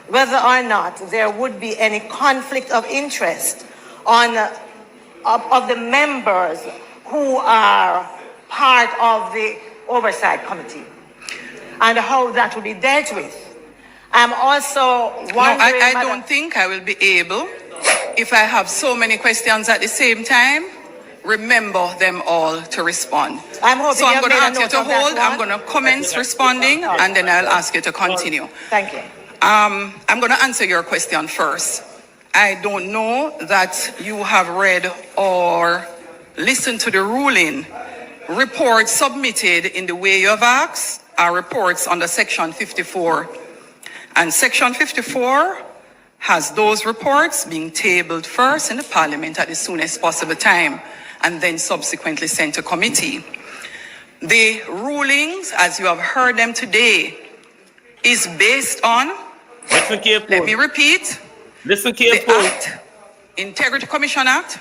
whether or not there would be any conflict of interest of the members who are part of the Oversight Committee and how that will be dealt with. I'm also wondering... No, I don't think I will be able, if I have so many questions at the same time, remember them all to respond. So I'm going to ask you to hold, I'm going to commence responding, and then I'll ask you to continue. Thank you. I'm going to answer your question first. I don't know that you have read or listened to the ruling. Reports submitted in the way you have asked are reports under Section 54. And Section 54 has those reports being tabled first in the Parliament at the soonest possible time and then subsequently sent to committee. The rulings, as you have heard them today, is based on, let me repeat, the Act, Integrity Commission Act,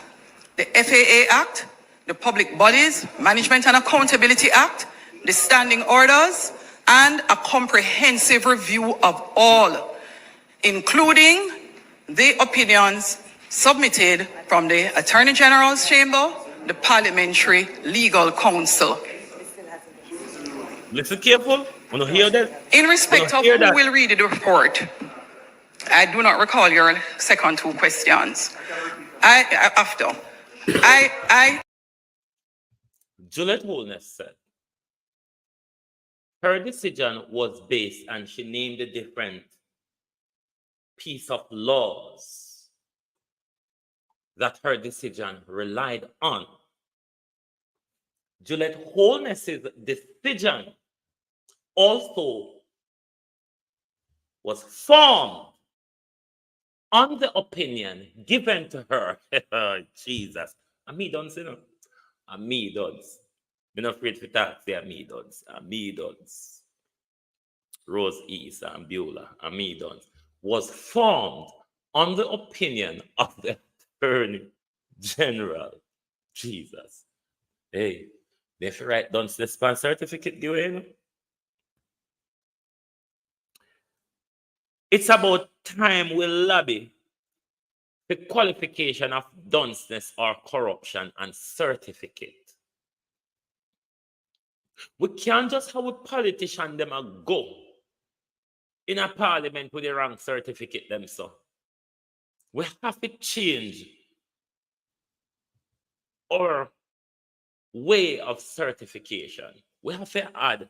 the FAA Act, the Public Bodies Management and Accountability Act, the Standing Orders, and a comprehensive review of all, including the opinions submitted from the Attorney General's Chamber, the Parliamentary Legal Counsel. Listen careful. Wanna hear that? In respect of who will read the report, I do not recall your second two questions. Juliet Holness said her decision was based, and she named a different piece of laws that her decision relied on. Juliet Holness's decision also was formed on the opinion given to her. Jesus. And me done, you know. And me does. I'm not afraid to talk, say me does. And me does. Rose East and Beulah and me does. Was formed on the opinion of the Attorney General. Jesus. Hey, they have to write down the span certificate, Dwayne. It's about time we lobby the qualification of dunceness or corruption and certificate. We can't just have a politician them a go in a parliament with the wrong certificate them so. We have to change our way of certification. We have to add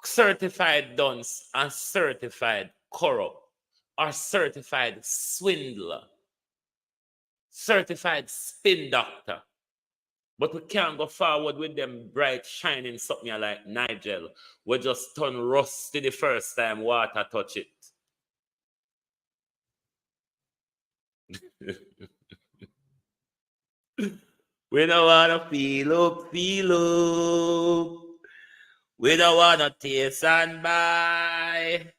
certified dunce and certified corrupt, or certified swindler, certified spin doctor. But we can't go forward with them bright, shining something like Nigel. We just turn rusty the first time water touch it. We don't want to feel up. We don't want to taste and buy.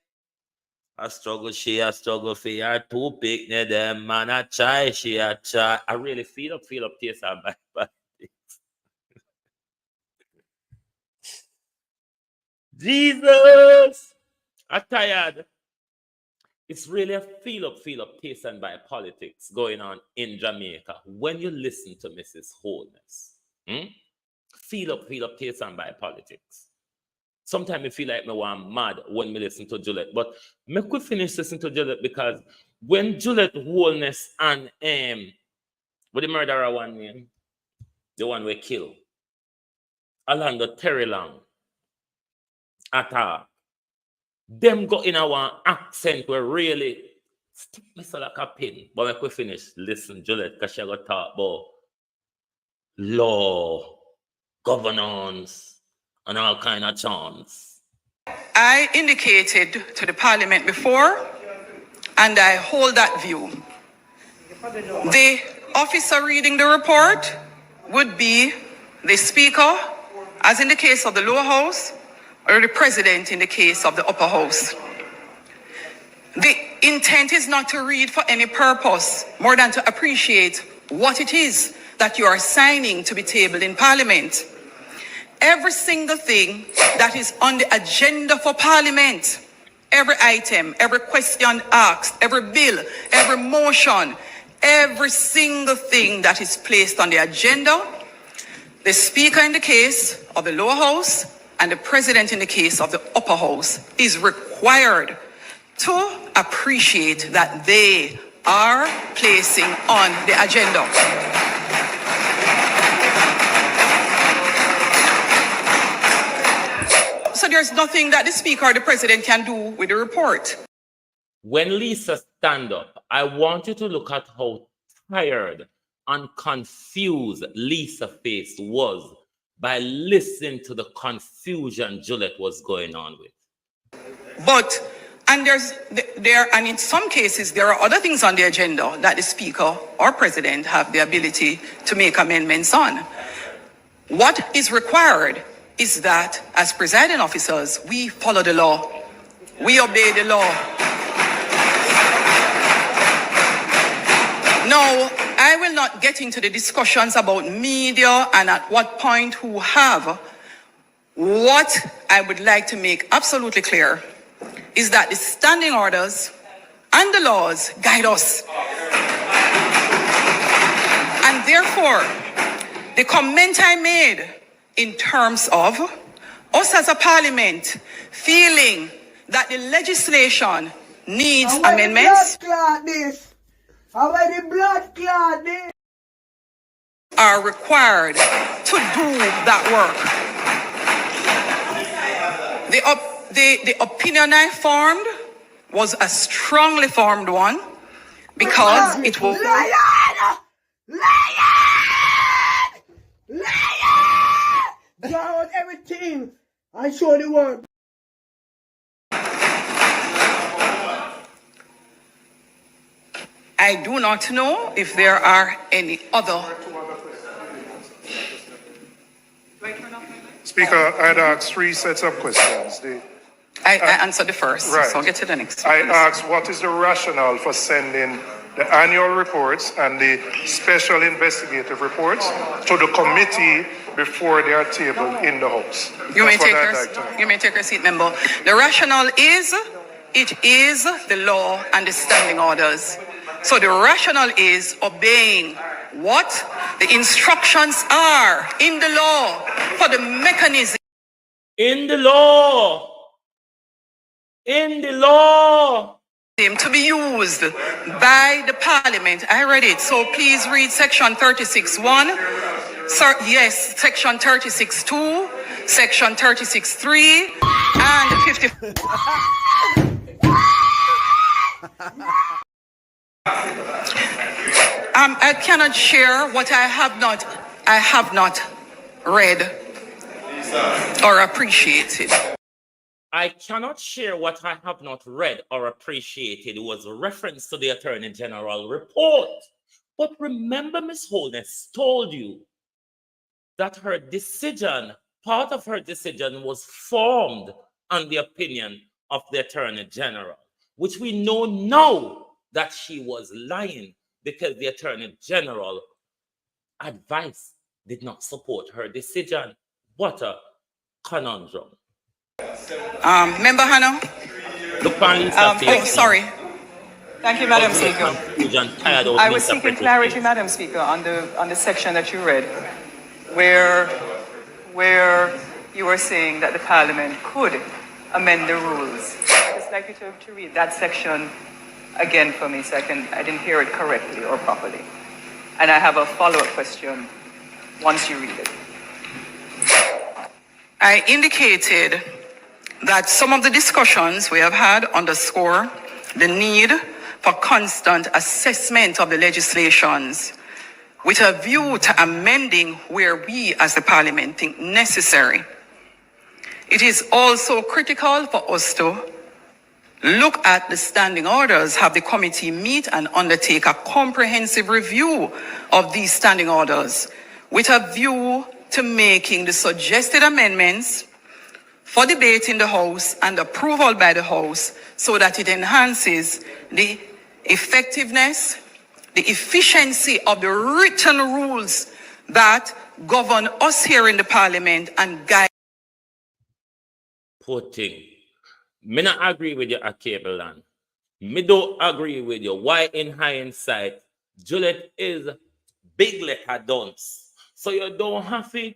I struggle, she a struggle for her two picnic them, man. I try, she a try. I really feel up, taste and buy. Jesus! I'm tired. It's really a feel up, taste and buy politics going on in Jamaica when you listen to Mrs. Holness. Feel up, taste and buy politics. Sometimes I feel like I'm mad when I listen to Juliet, but I could finish listening to Juliet because when Juliet Holness and what the murderer one name, the one we kill, Orlando Terry Long, attack, them go in our accent where really stick me so like a pin. But I could finish listen Juliet because she got talk about law, governance, and all kind of chants. I indicated to the Parliament before, and I hold that view. The officer reading the report would be the Speaker, as in the case of the lower house, or the President in the case of the upper house. The intent is not to read for any purpose more than to appreciate what it is that you are signing to be tabled in Parliament. Every single thing that is on the agenda for Parliament, every item, every question asked, every bill, every motion, every single thing that is placed on the agenda The Speaker in the case of the lower house and the President in the case of the upper house is required to appreciate that they are placing on the agenda. So there's nothing that the Speaker or the President can do with the report. When Lisa stand up, I want you to look at how tired and confused Lisa's face was by listening to the confusion Juliet was going on with. But, and in some cases, there are other things on the agenda that the Speaker or President have the ability to make amendments on. What is required is that, as presiding officers, we follow the law. We obey the law. Now, I will not get into the discussions about media and at what point who have. What I would like to make absolutely clear is that the standing orders and the laws guide us. And therefore, the comment I made in terms of us as a parliament feeling that the legislation needs amendments are required to do that work. The opinion I formed was a strongly formed one because it was... Draw out everything and show the world. I do not know if there are any other. Speaker, I'd asked 3 sets of questions. I answered the first, right. so I'll get to the next. I asked what is the rationale for sending the annual reports and the special investigative reports to the committee before they are tabled in the House. You may take your seat, member. The rationale is, it is the law and the standing orders. So the rationale is obeying what the instructions are in the law for the mechanism. In the law. In the law. To be used by the Parliament. I read it. So please read section 36.1. Yes, section 36.2, section 36.3, and 50. I cannot share what I have not read or appreciated. I cannot share what I have not read or appreciated was a reference to the Attorney General report. But remember, Ms. Holness told you that her decision, part of her decision was formed on the opinion of the Attorney General, which we know now that she was lying because the Attorney General advice did not support her decision. What a conundrum. Member Hannah? Sorry. Thank you, Madam Speaker. I was seeking clarity, Madam Speaker, on the section that you read, where you were saying that the Parliament could amend the rules. I'd just like you to read that section again for me, so I didn't hear it correctly or properly. And I have a follow-up question once you read it. I indicated that some of the discussions we have had underscore the need for constant assessment of the legislations with a view to amending where we as the Parliament think necessary. It is also critical for us to look at the standing orders, have the committee meet and undertake a comprehensive review of these standing orders with a view to making the suggested amendments for debate in the House and approval by the House so that it enhances the effectiveness, the efficiency of the written rules that govern us here in the Parliament and guide. Poor thing. Me not agree with you at Cable Land. Me don't agree with you. Why in hindsight, Juliet is big letter dunce So you don't have to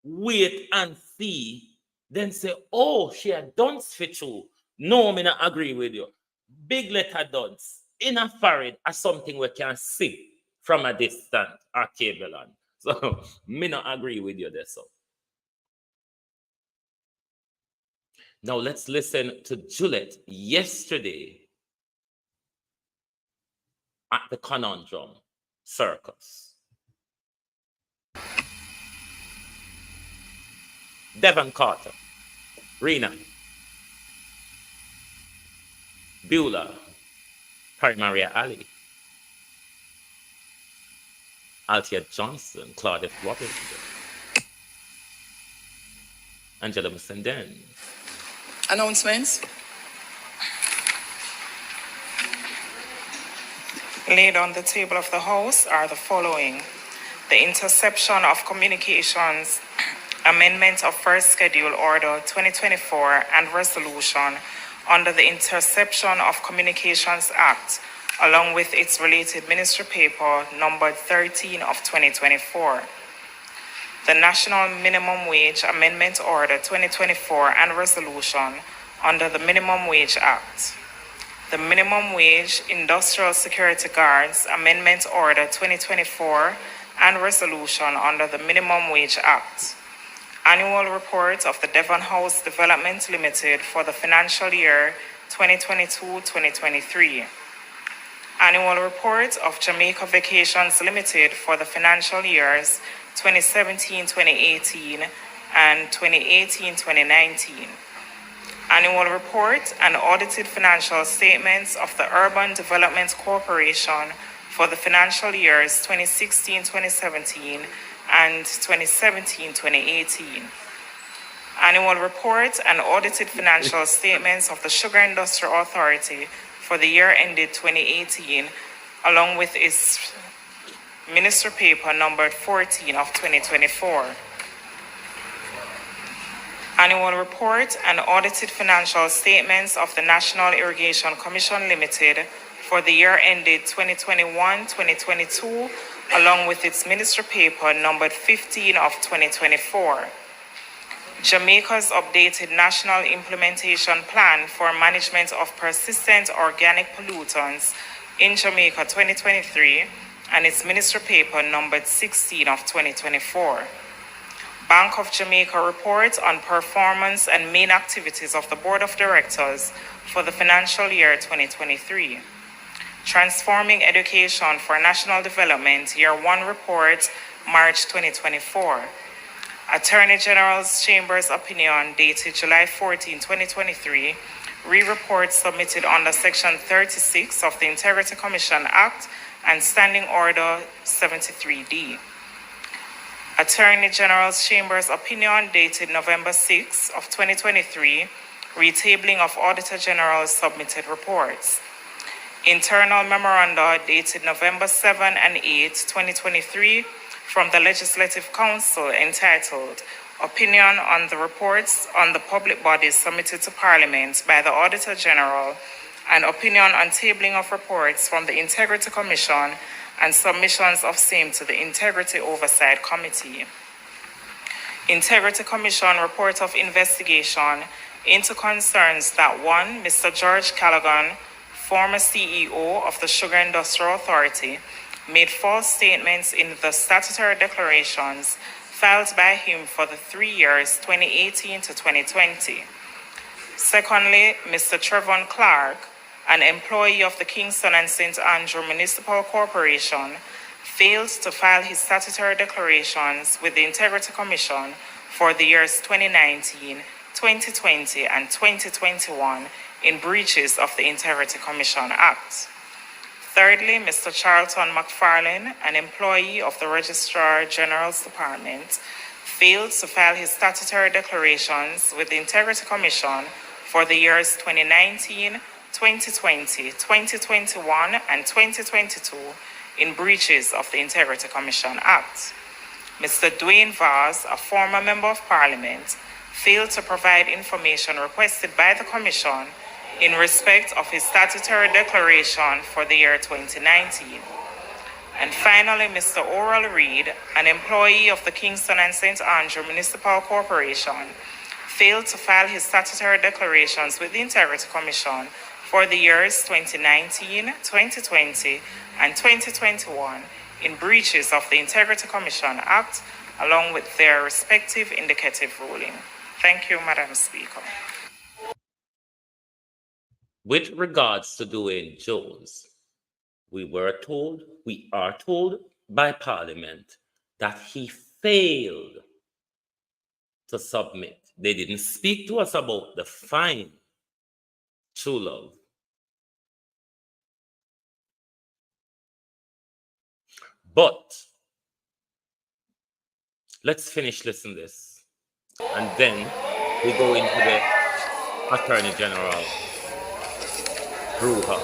wait and see, then say, oh, she had done fit too. No, me not agree with you. Big letter dance in a forehead are something we can see from a distance or cable on. So me not agree with you there. So now let's listen to Juliet yesterday at the Conundrum Circus. Devon Carter, Rena, Beulah, Maria Ali, Althea Johnson, Claudia Robinson, Angela Mussenden. Announcements. Laid on the table of the House are the following: the interception of communications, amendment of First Schedule Order 2024 and resolution under the Interception of Communications Act, along with its related ministry paper numbered 13 of 2024. The National Minimum Wage Amendment Order 2024 and resolution under the Minimum Wage Act. The Minimum Wage Industrial Security Guards Amendment Order 2024 and resolution under the Minimum Wage Act. Annual report of the Devon House Development Limited for the financial year 2022-2023. Annual report of Jamaica Vacations Limited for the financial years 2017-2018 and 2018-2019. Annual report and audited financial statements of the Urban Development Corporation for the financial years 2016-2017 and 2017-2018. Annual report and audited financial statements of the Sugar Industrial Authority for the year ended 2018, along with its ministry paper numbered 14 of 2024. Annual report and audited financial statements of the National Irrigation Commission Limited for the year ended 2021-2022, along with its ministry paper numbered 15 of 2024. Jamaica's updated National Implementation Plan for Management of Persistent Organic Pollutants in Jamaica 2023 and its ministry paper numbered 16 of 2024. Bank of Jamaica report on performance and main activities of the Board of Directors for the financial year 2023. Transforming Education for National Development Year 1 report, March 2024. Attorney General's Chamber's opinion dated July 14, 2023. Re-report submitted under Section 36 of the Integrity Commission Act and Standing Order 73D. Attorney General's Chamber's opinion dated November 6 of 2023, retabling of Auditor General's submitted reports. Internal memoranda dated November 7 and 8, 2023, from the Legislative Council entitled Opinion on the Reports on the Public Bodies Submitted to Parliament by the Auditor General and Opinion on Tabling of Reports from the Integrity Commission and submissions of same to the Integrity Oversight Committee. Integrity Commission report of investigation into concerns that 1. Mr. George Callaghan, former CEO of the Sugar Industrial Authority, made false statements in the statutory declarations filed by him for the 3 years 2018 to 2020. Secondly, Mr. Trevon Clark, an employee of the Kingston and St. Andrew Municipal Corporation, failed to file his statutory declarations with the Integrity Commission for the years 2019, 2020, and 2021 in breaches of the Integrity Commission Act. Thirdly, Mr. Charlton McFarlane, an employee of the Registrar General's Department, failed to file his statutory declarations with the Integrity Commission for the years 2019, 2020, 2021, and 2022 in breaches of the Integrity Commission Act. Mr. Dwayne Vaz, a former Member of Parliament, failed to provide information requested by the Commission in respect of his statutory declaration for the year 2019. And finally, Mr. Oral Reed, an employee of the Kingston and St. Andrew Municipal Corporation, failed to file his statutory declarations with the Integrity Commission for the years 2019, 2020, and 2021 in breaches of the Integrity Commission Act, along with their respective indicative ruling. Thank you, Madam Speaker. With regards to Dwayne Jones, we are told by Parliament that he failed to submit. They didn't speak to us about the fine. True love. But let's finish listening to this. And then we go into the Attorney General Bruja.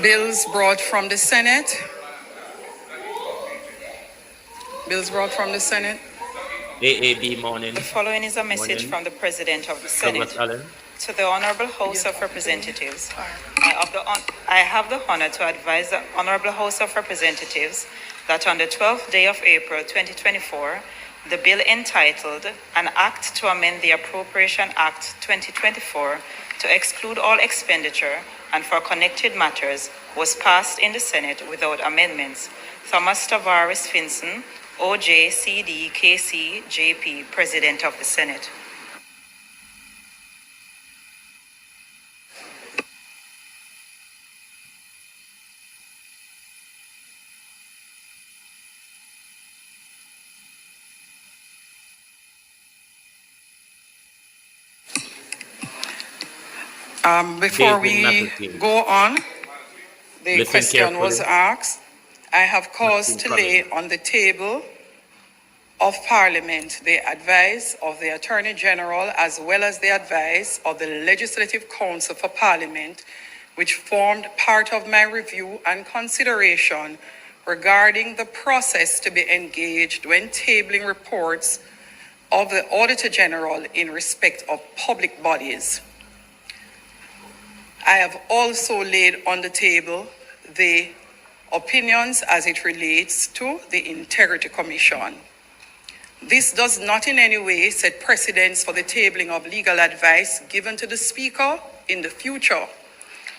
Bills brought from the Senate. AAB morning. The following is a message from the President of the Senate to the Honorable House of Representatives. I have the honor to advise the Honorable House of Representatives that on the 12th day of April 2024, the bill entitled An Act to Amend the Appropriation Act 2024 to exclude all expenditure and for connected matters was passed in the Senate without amendments. Thomas Tavares Finson, OJ, CD, KC, JP, President of the Senate. Before we go on, the question was asked. I have caused to lay on the table of Parliament the advice of the Attorney General as well as the advice of the Legislative Council for Parliament, which formed part of my review and consideration regarding the process to be engaged when tabling reports of the Auditor General in respect of public bodies. I have also laid on the table the opinions as it relates to the Integrity Commission. This does not in any way set precedents for the tabling of legal advice given to the Speaker in the future.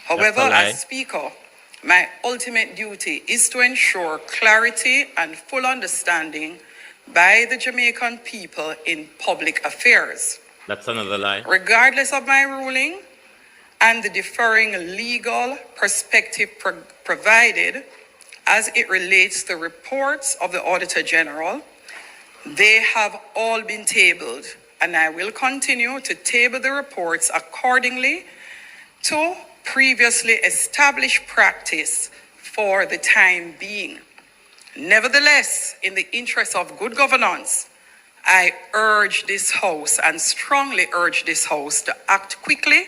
However, as Speaker, my ultimate duty is to ensure clarity and full understanding by the Jamaican people in public affairs. That's another lie. Regardless of my ruling and the differing legal perspective provided as it relates to reports of the Auditor General, they have all been tabled, and I will continue to table the reports accordingly to previously established practice for the time being. Nevertheless, in the interest of good governance, I urge this House and strongly urge this House to act quickly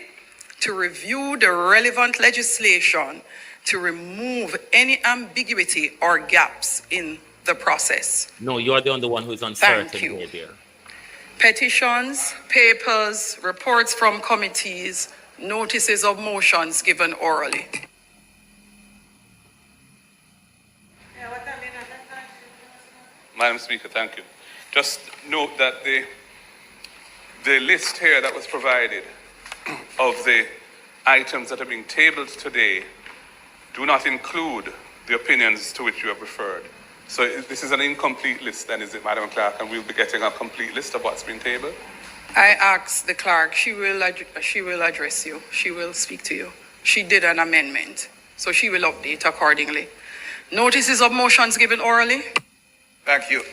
to review the relevant legislation to remove any ambiguity or gaps in the process. No, you're the only one who's uncertain here. Petitions, papers, reports from committees, notices of motions given orally. Madam Speaker, thank you. Just note that the list here that was provided of the items that are being tabled today do not include the opinions to which you have referred. So this is an incomplete list then, is it, Madam Clerk? And we'll be getting a complete list of what's been tabled? I asked the clerk, she will address you. She will speak to you. She did an amendment, so she will update accordingly. Notices of motions given orally? Thank you.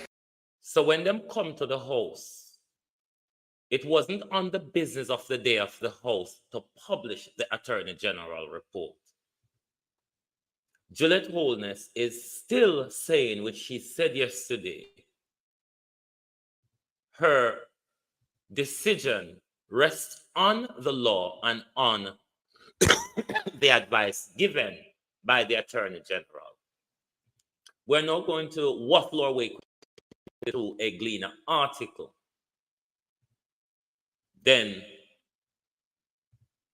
So when them come to the House, it wasn't on the business of the day of the House to publish the Attorney General report. Juliet Holness is still saying, which she said yesterday, her decision rests on the law and on the advice given by the Attorney General. We're now going to waffle our way through a Gleaner article. Then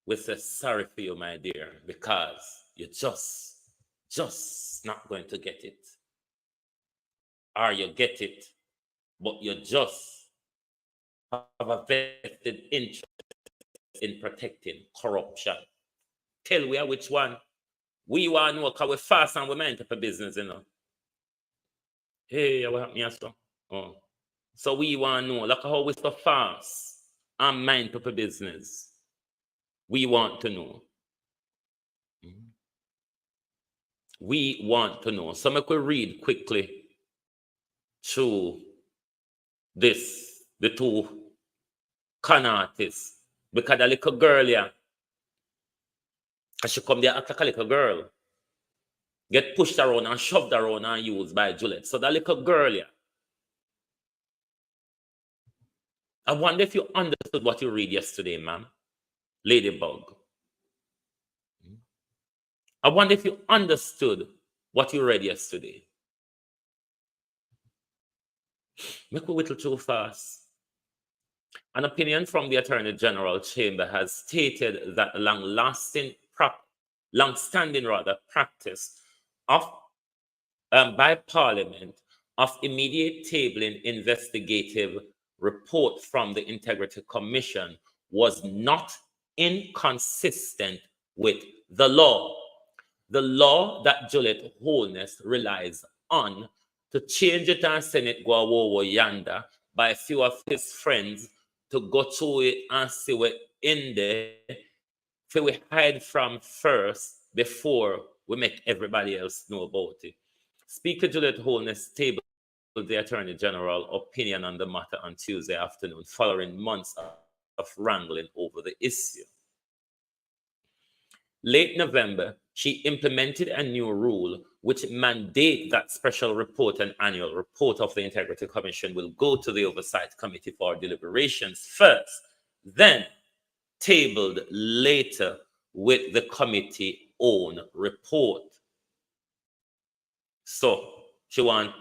we say sorry for you, my dear, because you're just not going to get it. Or you get it, but you just have a vested interest in protecting corruption. Tell we which one. We want to know because we fast and we mind for business, you know. Hey, what happened here, so? Oh. So we want to know, like how we so fast and mind for business. We want to know. We want to know. So make we read quickly through this, the two con artists. Because the little girl here, she come there act like a little girl, get pushed around and shoved around and used by Juliet. So that little girl here, I wonder if you understood what you read yesterday, ma'am, Ladybug. I wonder if you understood what you read yesterday. Make we whittle too fast. An opinion from the Attorney General Chamber has stated that a long-standing practice of by Parliament of immediate tabling investigative report from the Integrity Commission was not inconsistent with the law. The law that Juliet Holness relies on to change it and send it go over yonder by a few of his friends to go through it and see what in there for we hide from first before we make everybody else know about it. Speaker Juliet Holness tabled the Attorney General opinion on the matter on Tuesday afternoon following months of wrangling over the issue. Late November, she implemented a new rule which mandates that special report and annual report of the Integrity Commission will go to the Oversight Committee for deliberations first, then tabled later with the committee own report. So she want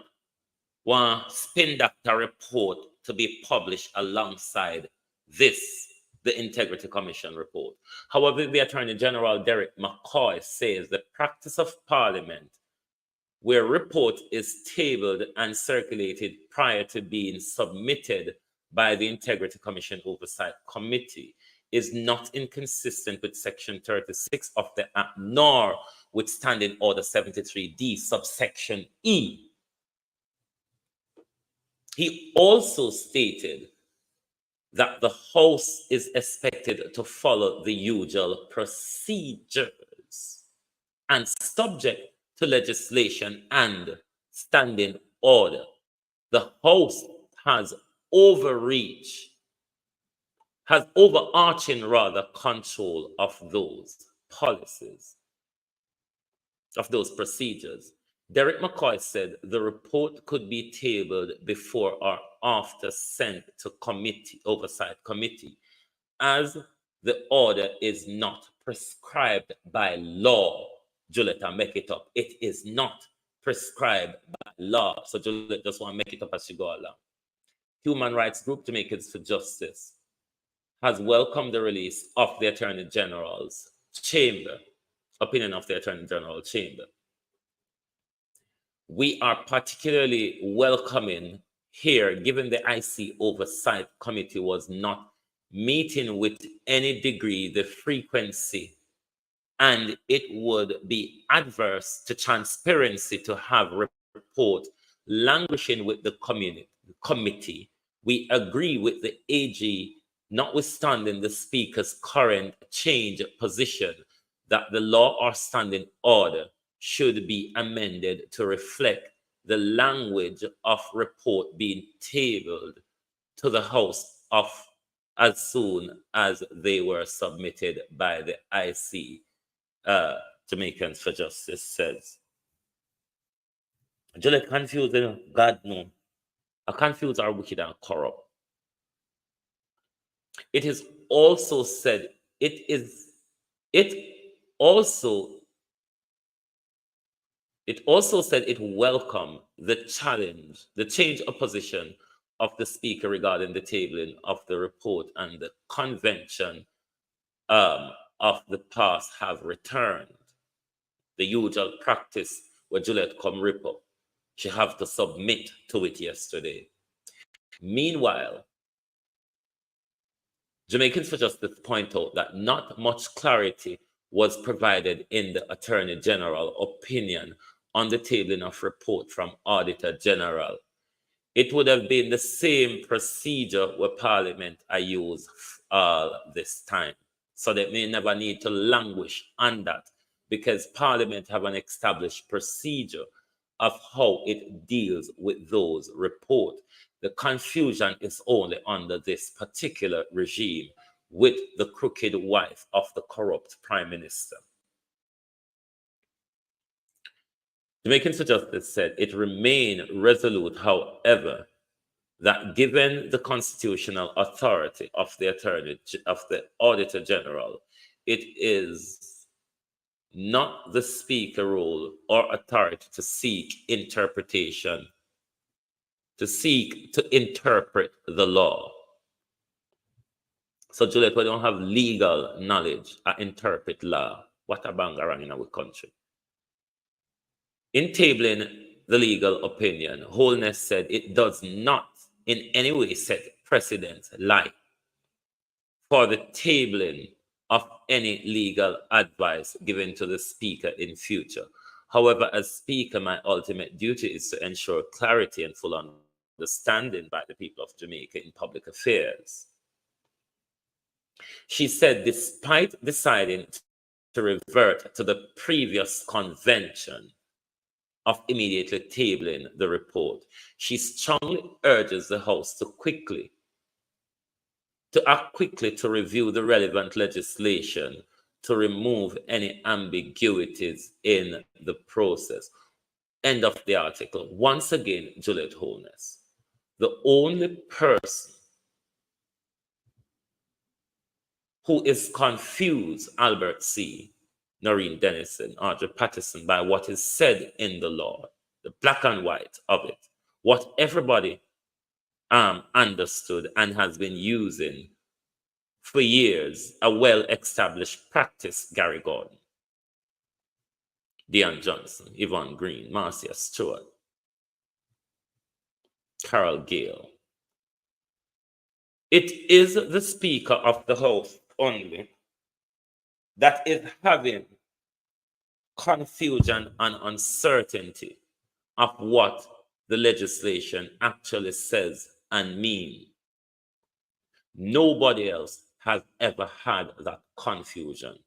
spin doctor report to be published alongside this, the Integrity Commission report. However, the Attorney General Derek McCoy says the practice of Parliament where report is tabled and circulated prior to being submitted by the Integrity Commission Oversight Committee is not inconsistent with Section 36 of the Act, nor with Standing Order 73D, subsection E. He also stated that the House is expected to follow the usual procedures and subject to legislation and standing order. The House has overarching control of those policies, of those procedures. Derek McCoy said the report could be tabled before or after sent to oversight committee, as the order is not prescribed by law. Juliet, make it up. It is not prescribed by law. So Juliet just want to make it up as she go along. Human rights group Jamaicans for Justice has welcomed the release of the Attorney General's Chamber, opinion of the Attorney General Chamber. We are particularly welcoming here, given the IC Oversight Committee was not meeting with any degree the frequency, and it would be adverse to transparency to have report languishing with the committee. We agree with the AG, notwithstanding the Speaker's current change position, that the law or standing order should be amended to reflect the language of report being tabled to the House of as soon as they were submitted by the IC Jamaicans for Justice says. Juliet confusing God no. I confuse our wicked and corrupt. It is also said it also said it welcomed the change of position of the Speaker regarding the tabling of the report and the convention of the past have returned. The usual practice where Juliet come rip up. She have to submit to it yesterday. Meanwhile, Jamaicans for Justice point out that not much clarity was provided in the Attorney General opinion on the tabling of report from Auditor General. It would have been the same procedure where Parliament I use all this time. So they may never need to languish on that, because Parliament have an established procedure of how it deals with those reports. The confusion is only under this particular regime with the crooked wife of the corrupt Prime Minister. Jamaicans for Justice said it remained resolute, however, that given the constitutional authority of the Auditor General, it is not the Speaker role or authority to seek interpretation, to seek to interpret the law. So, Juliet, we don't have legal knowledge or interpret law. What a bangarang in our country. In tabling the legal opinion, Holness said it does not in any way set precedent like for the tabling of any legal advice given to the Speaker in future. However, as Speaker, my ultimate duty is to ensure clarity and full understanding by the people of Jamaica in public affairs. She said, despite deciding to revert to the previous convention of immediately tabling the report, she strongly urges the House to act quickly to review the relevant legislation to remove any ambiguities in the process. End of the article. Once again, Juliet Holness, the only person who is confused, Albert C., Noreen Dennison, Audrey Patterson, by what is said in the law, the black and white of it, what everybody understood and has been using for years, a well-established practice, Gary Gordon, Dion Johnson, Yvonne Green, Marcia Stewart, Carol Gale. It is the Speaker of the House only that is having confusion and uncertainty of what the legislation actually says and means. Nobody else has ever had that confusion.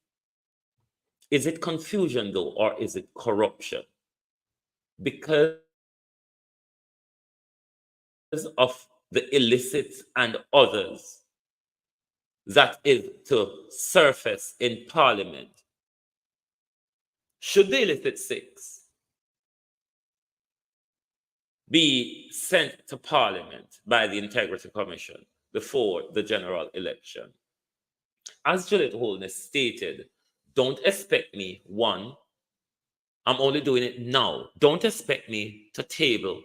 Is it confusion though, or is it corruption? Because of the illicit and others that is to surface in Parliament. Should the illicit 6 be sent to Parliament by the Integrity Commission before the general election? As Juliet Holness stated, don't expect me, one, I'm only doing it now. Don't expect me to table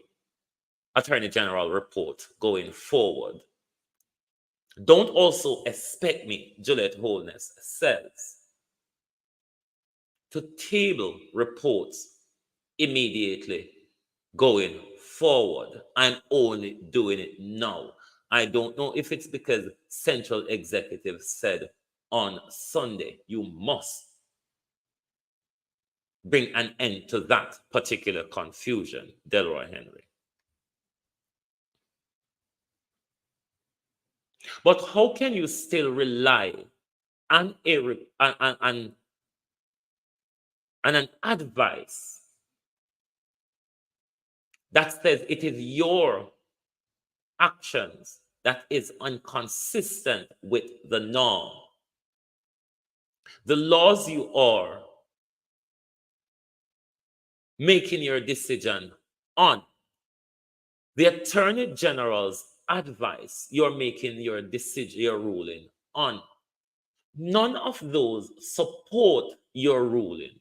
Attorney General report going forward. Don't also expect me, Juliet Holness says, to table reports immediately going forward. I'm only doing it now. I don't know if it's because Central Executive said on Sunday, you must bring an end to that particular confusion, Delroy Henry. But how can you still rely on an advice that says it is your actions that is inconsistent with the norm? The laws you are making your decision on, the Attorney General's advice you're making your decision, your ruling on, none of those support your ruling.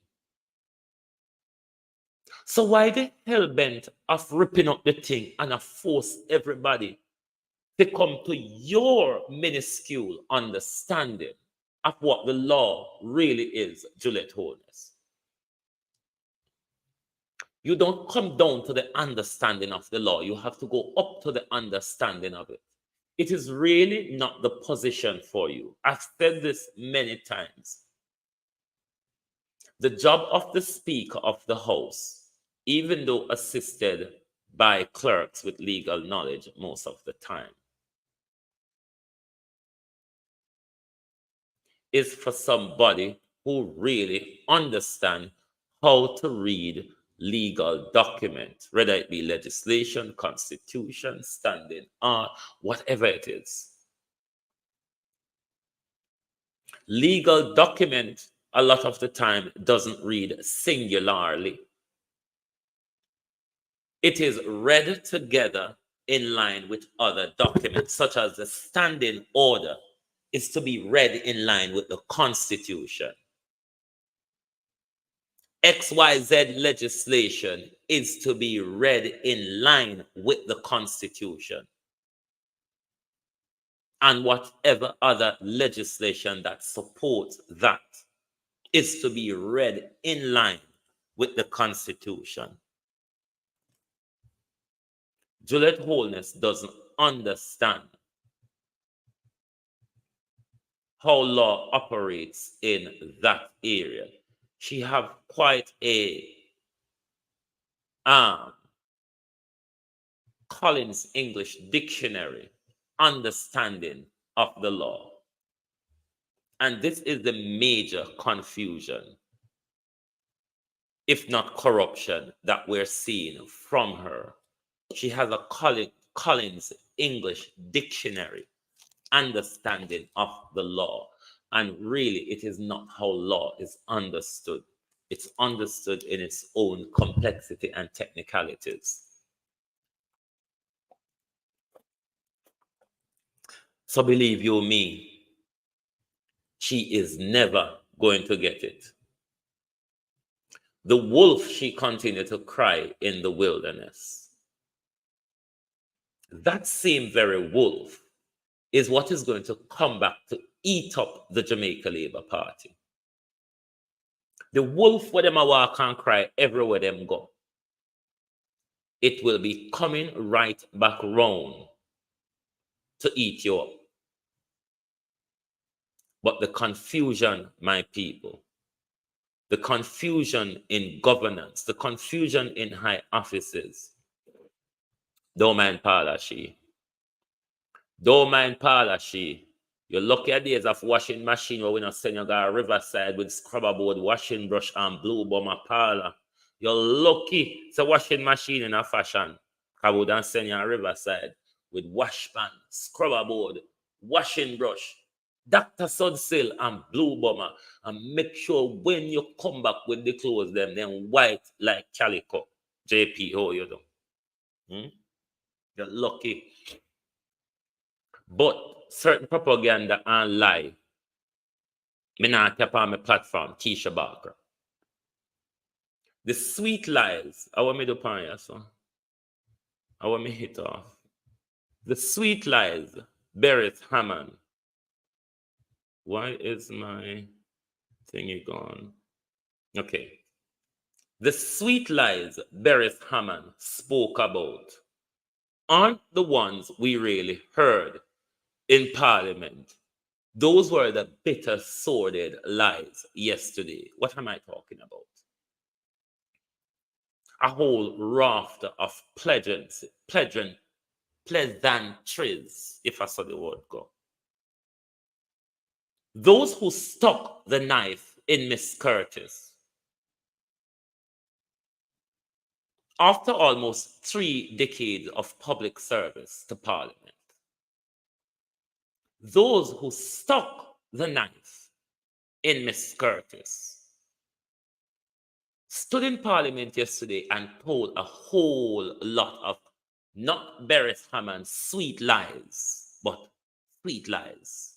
So why the hell bent of ripping up the thing and force everybody to come to your minuscule understanding of what the law really is, Juliet Holness. You don't come down to the understanding of the law. You have to go up to the understanding of it. It is really not the position for you. I've said this many times. The job of the Speaker of the House, even though assisted by clerks with legal knowledge most of the time, is for somebody who really understands how to read legal documents, whether it be legislation, constitution, standing art, whatever it is. Legal document, a lot of the time, doesn't read singularly. It is read together in line with other documents, such as the standing order is to be read in line with the Constitution. XYZ legislation is to be read in line with the Constitution. And whatever other legislation that supports that is to be read in line with the Constitution. Juliet Holness doesn't understand how law operates in that area. She have quite a Collins English Dictionary understanding of the law. And this is the major confusion, if not corruption, that we're seeing from her. She has a Collins English Dictionary understanding of the law. And really, it is not how law is understood. It's understood in its own complexity and technicalities. So believe you me, she is never going to get it. The wolf she continued to cry in the wilderness. That same very wolf is what is going to come back to eat up the Jamaica Labour Party. The wolf where them a walk and cry everywhere them go, it will be coming right back round to eat you up. But the confusion, my people, the confusion in governance, the confusion in high offices, don't mind Parlashi. Don't mind Parlashi. You lucky at days of washing machine where we not send you go Riverside with scrubber board, washing brush and blue bomber parlor. You're lucky it's a washing machine in a fashion. I would not send you a Riverside with wash pan, scrubber board, washing brush, Dr. Sudsill and blue bomber, and make sure when you come back with the clothes them white like calico. JP, how you do? You're lucky. But certain propaganda and lie, me not tap on my platform, Keisha Barker. The sweet lies, I want me to upon you, so I want me hit off. The sweet lies, Beres Hammond. Why is my thingy gone? Okay. The sweet lies Beres Hammond spoke about aren't the ones we really heard in Parliament. Those were the bitter, sordid lies yesterday. What am I talking about? A whole raft of pleasantries, if I saw the word go. Those who stuck the knife in Miss Curtis, after almost 3 decades of public service to Parliament, those who stuck the knife in Miss Curtis stood in Parliament yesterday and told a whole lot of not Beres Hammond's sweet lies, but sweet lies.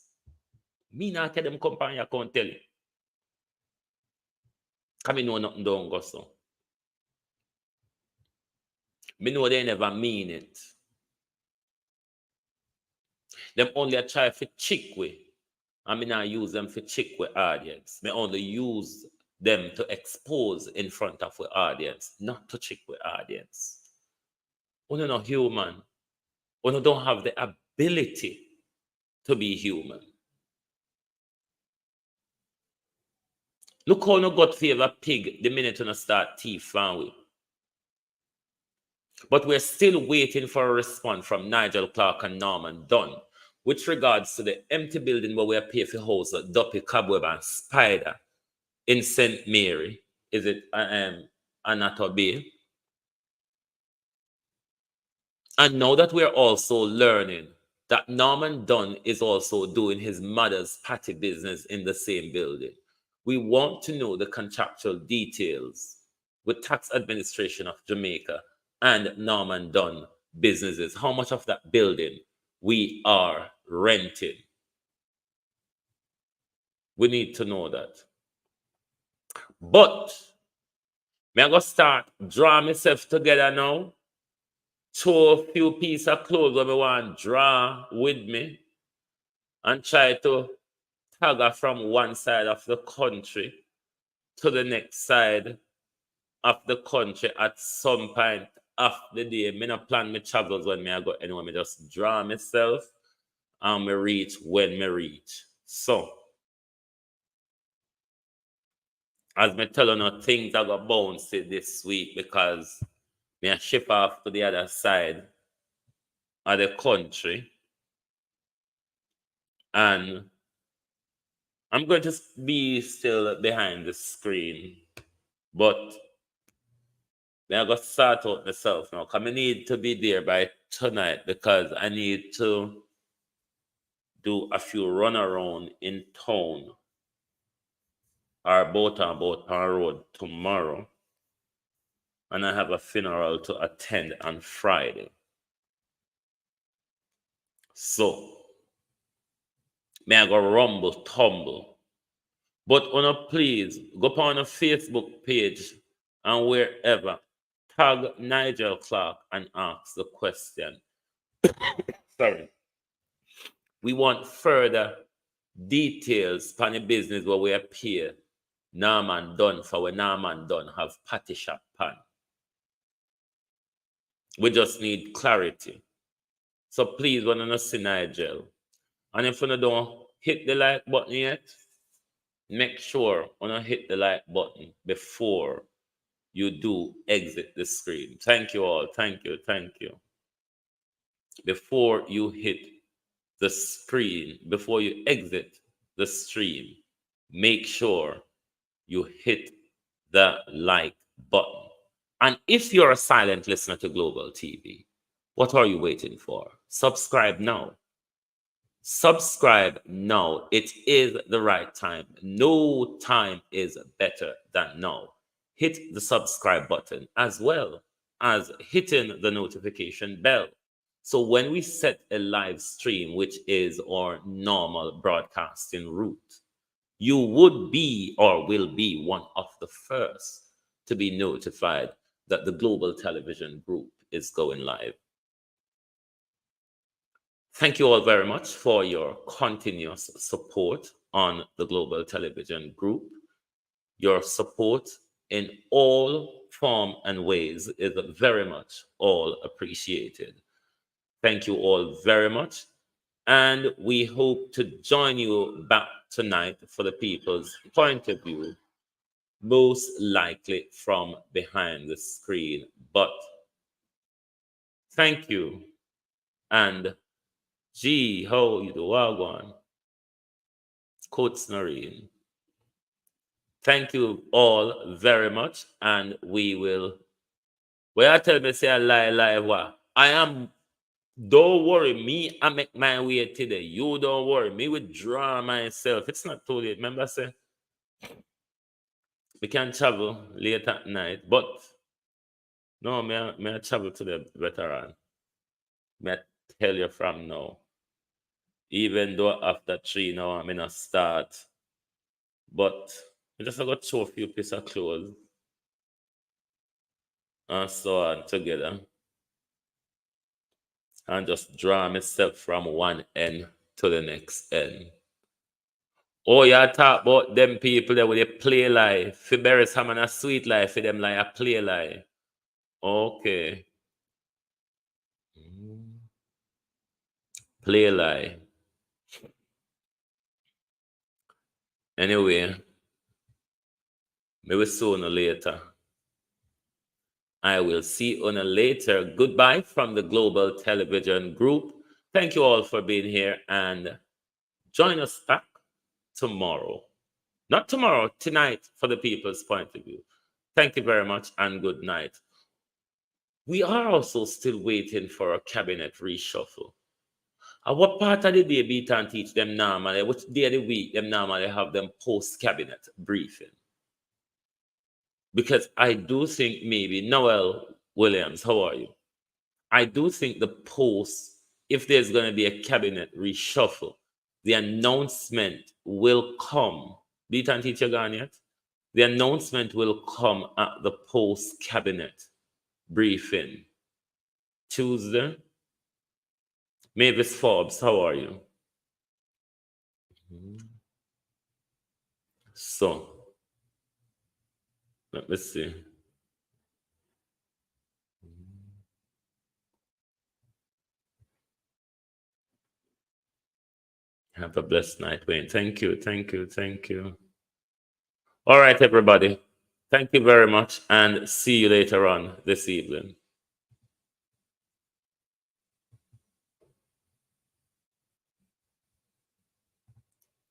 Me not tell them company, I can't tell you. Because I know nothing don't go so. Me know they never mean it. Them only a try for chick way I mean, I use them for check with audience. I only use them to expose in front of the audience, not to check with audience. We're not human. We don't have the ability to be human. Look how no got favor pig the minute you start thief fan with. But we're still waiting for a response from Nigel Clark and Norman Dunn with regards to the empty building where we are paying for house at Duppy, Cobweb, and Spider in St. Mary. Is it Anato Bay? And now that we're also learning that Norman Dunn is also doing his mother's patty business in the same building, we want to know the contractual details with Tax Administration of Jamaica and Norman Dunn businesses, how much of that building we are renting. We need to know that. But I'm going to start draw myself together now, show a few pieces of clothes that I want to draw with me and try to tag from one side of the country to the next side of the country at some point of the day. I don't plan my travels when I go anywhere. I just draw myself and I reach when I reach. So, as I tell you, things are going to bounce this week because I ship off to the other side of the country. And I'm going to be still behind the screen. But I'm going to start out myself now because I need to be there by tonight because I need to do a few run around in town or boat on road tomorrow. And I have a funeral to attend on Friday. So, may I go rumble, tumble. But please, go on a Facebook page and wherever, tag Nigel Clark and ask the question. Sorry. We want further details on the business where we appear. Norman Dunn for when Norman Dunn have patty shop pan. We just need clarity. So please, when you see Nigel, and if you don't hit the like button yet, make sure you hit the like button before you do exit the screen. Thank you all. Thank you. Thank you. Before you hit the screen, before you exit the stream, make sure you hit the like button. And if you're a silent listener to Global TV, what are you waiting for? Subscribe now. Subscribe now. It is the right time. No time is better than now. Hit the subscribe button as well as hitting the notification bell. So when we set a live stream, which is our normal broadcasting route, you would be or will be one of the first to be notified that the Global Television Group is going live. Thank you all very much for your continuous support on the Global Television Group. Your support in all form and ways is very much all appreciated. Thank you all very much. And we hope to join you back tonight for the people's point of view, most likely from behind the screen. But thank you. And gee, how you do, Wagwan? Coach Noreen. Thank you all very much. And we will, well, I tell me, say a lie, what? I am, don't worry, me, I make my way today. You don't worry, me withdraw myself. It's not too late. Remember, say, we can travel late at night, but no, may I travel to the veteran. May I tell you from now. Even though after 3 now I'm in a start. But I just got to show a few pieces of clothes and so on together. And just draw myself from one end to the next end. Oh, you talk about them people that with a play lie. For bury some and a sweet lie, for them like a play lie. Okay. Play lie. Anyway, maybe sooner or later. I will see you later. Goodbye from the Global Television Group. Thank you all for being here and join us back tomorrow. Not tomorrow, tonight for the people's point of view. Thank you very much and good night. We are also still waiting for a cabinet reshuffle. What part of the day beat and teach them normally? Which day of the week them normally have them post-cabinet briefing? Because I do think maybe, Noel Williams, how are you? I do think the post, if there's going to be a cabinet reshuffle, the announcement will come. Beat and teacher gone yet? The announcement will come at the post-cabinet briefing. Tuesday. Mavis Forbes, how are you? So, let me see. Have a blessed night, Wayne. Thank you, thank you, thank you. All right, everybody. Thank you very much, and see you later on this evening.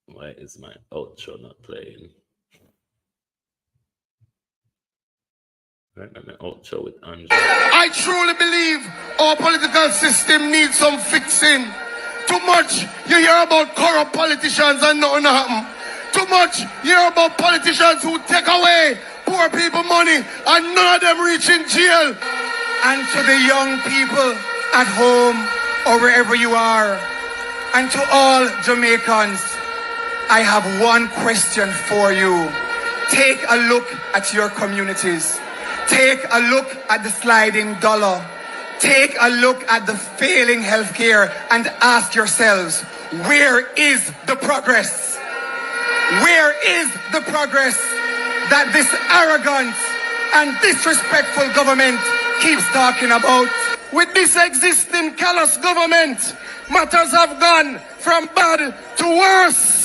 Why is my outro not playing? Right, my outro with Andrew. I truly believe our political system needs some fixing. Too much you hear about corrupt politicians and nothing happen. Too much you hear about politicians who take away poor people money and none of them reach in jail. And to the young people at home or wherever you are, and to all Jamaicans, I have one question for you. Take a look at your communities. Take a look at the sliding dollar. Take a look at the failing healthcare and ask yourselves, where is the progress? Where is the progress that this arrogant and disrespectful government keeps talking about? With this existing callous government, matters have gone from bad to worse.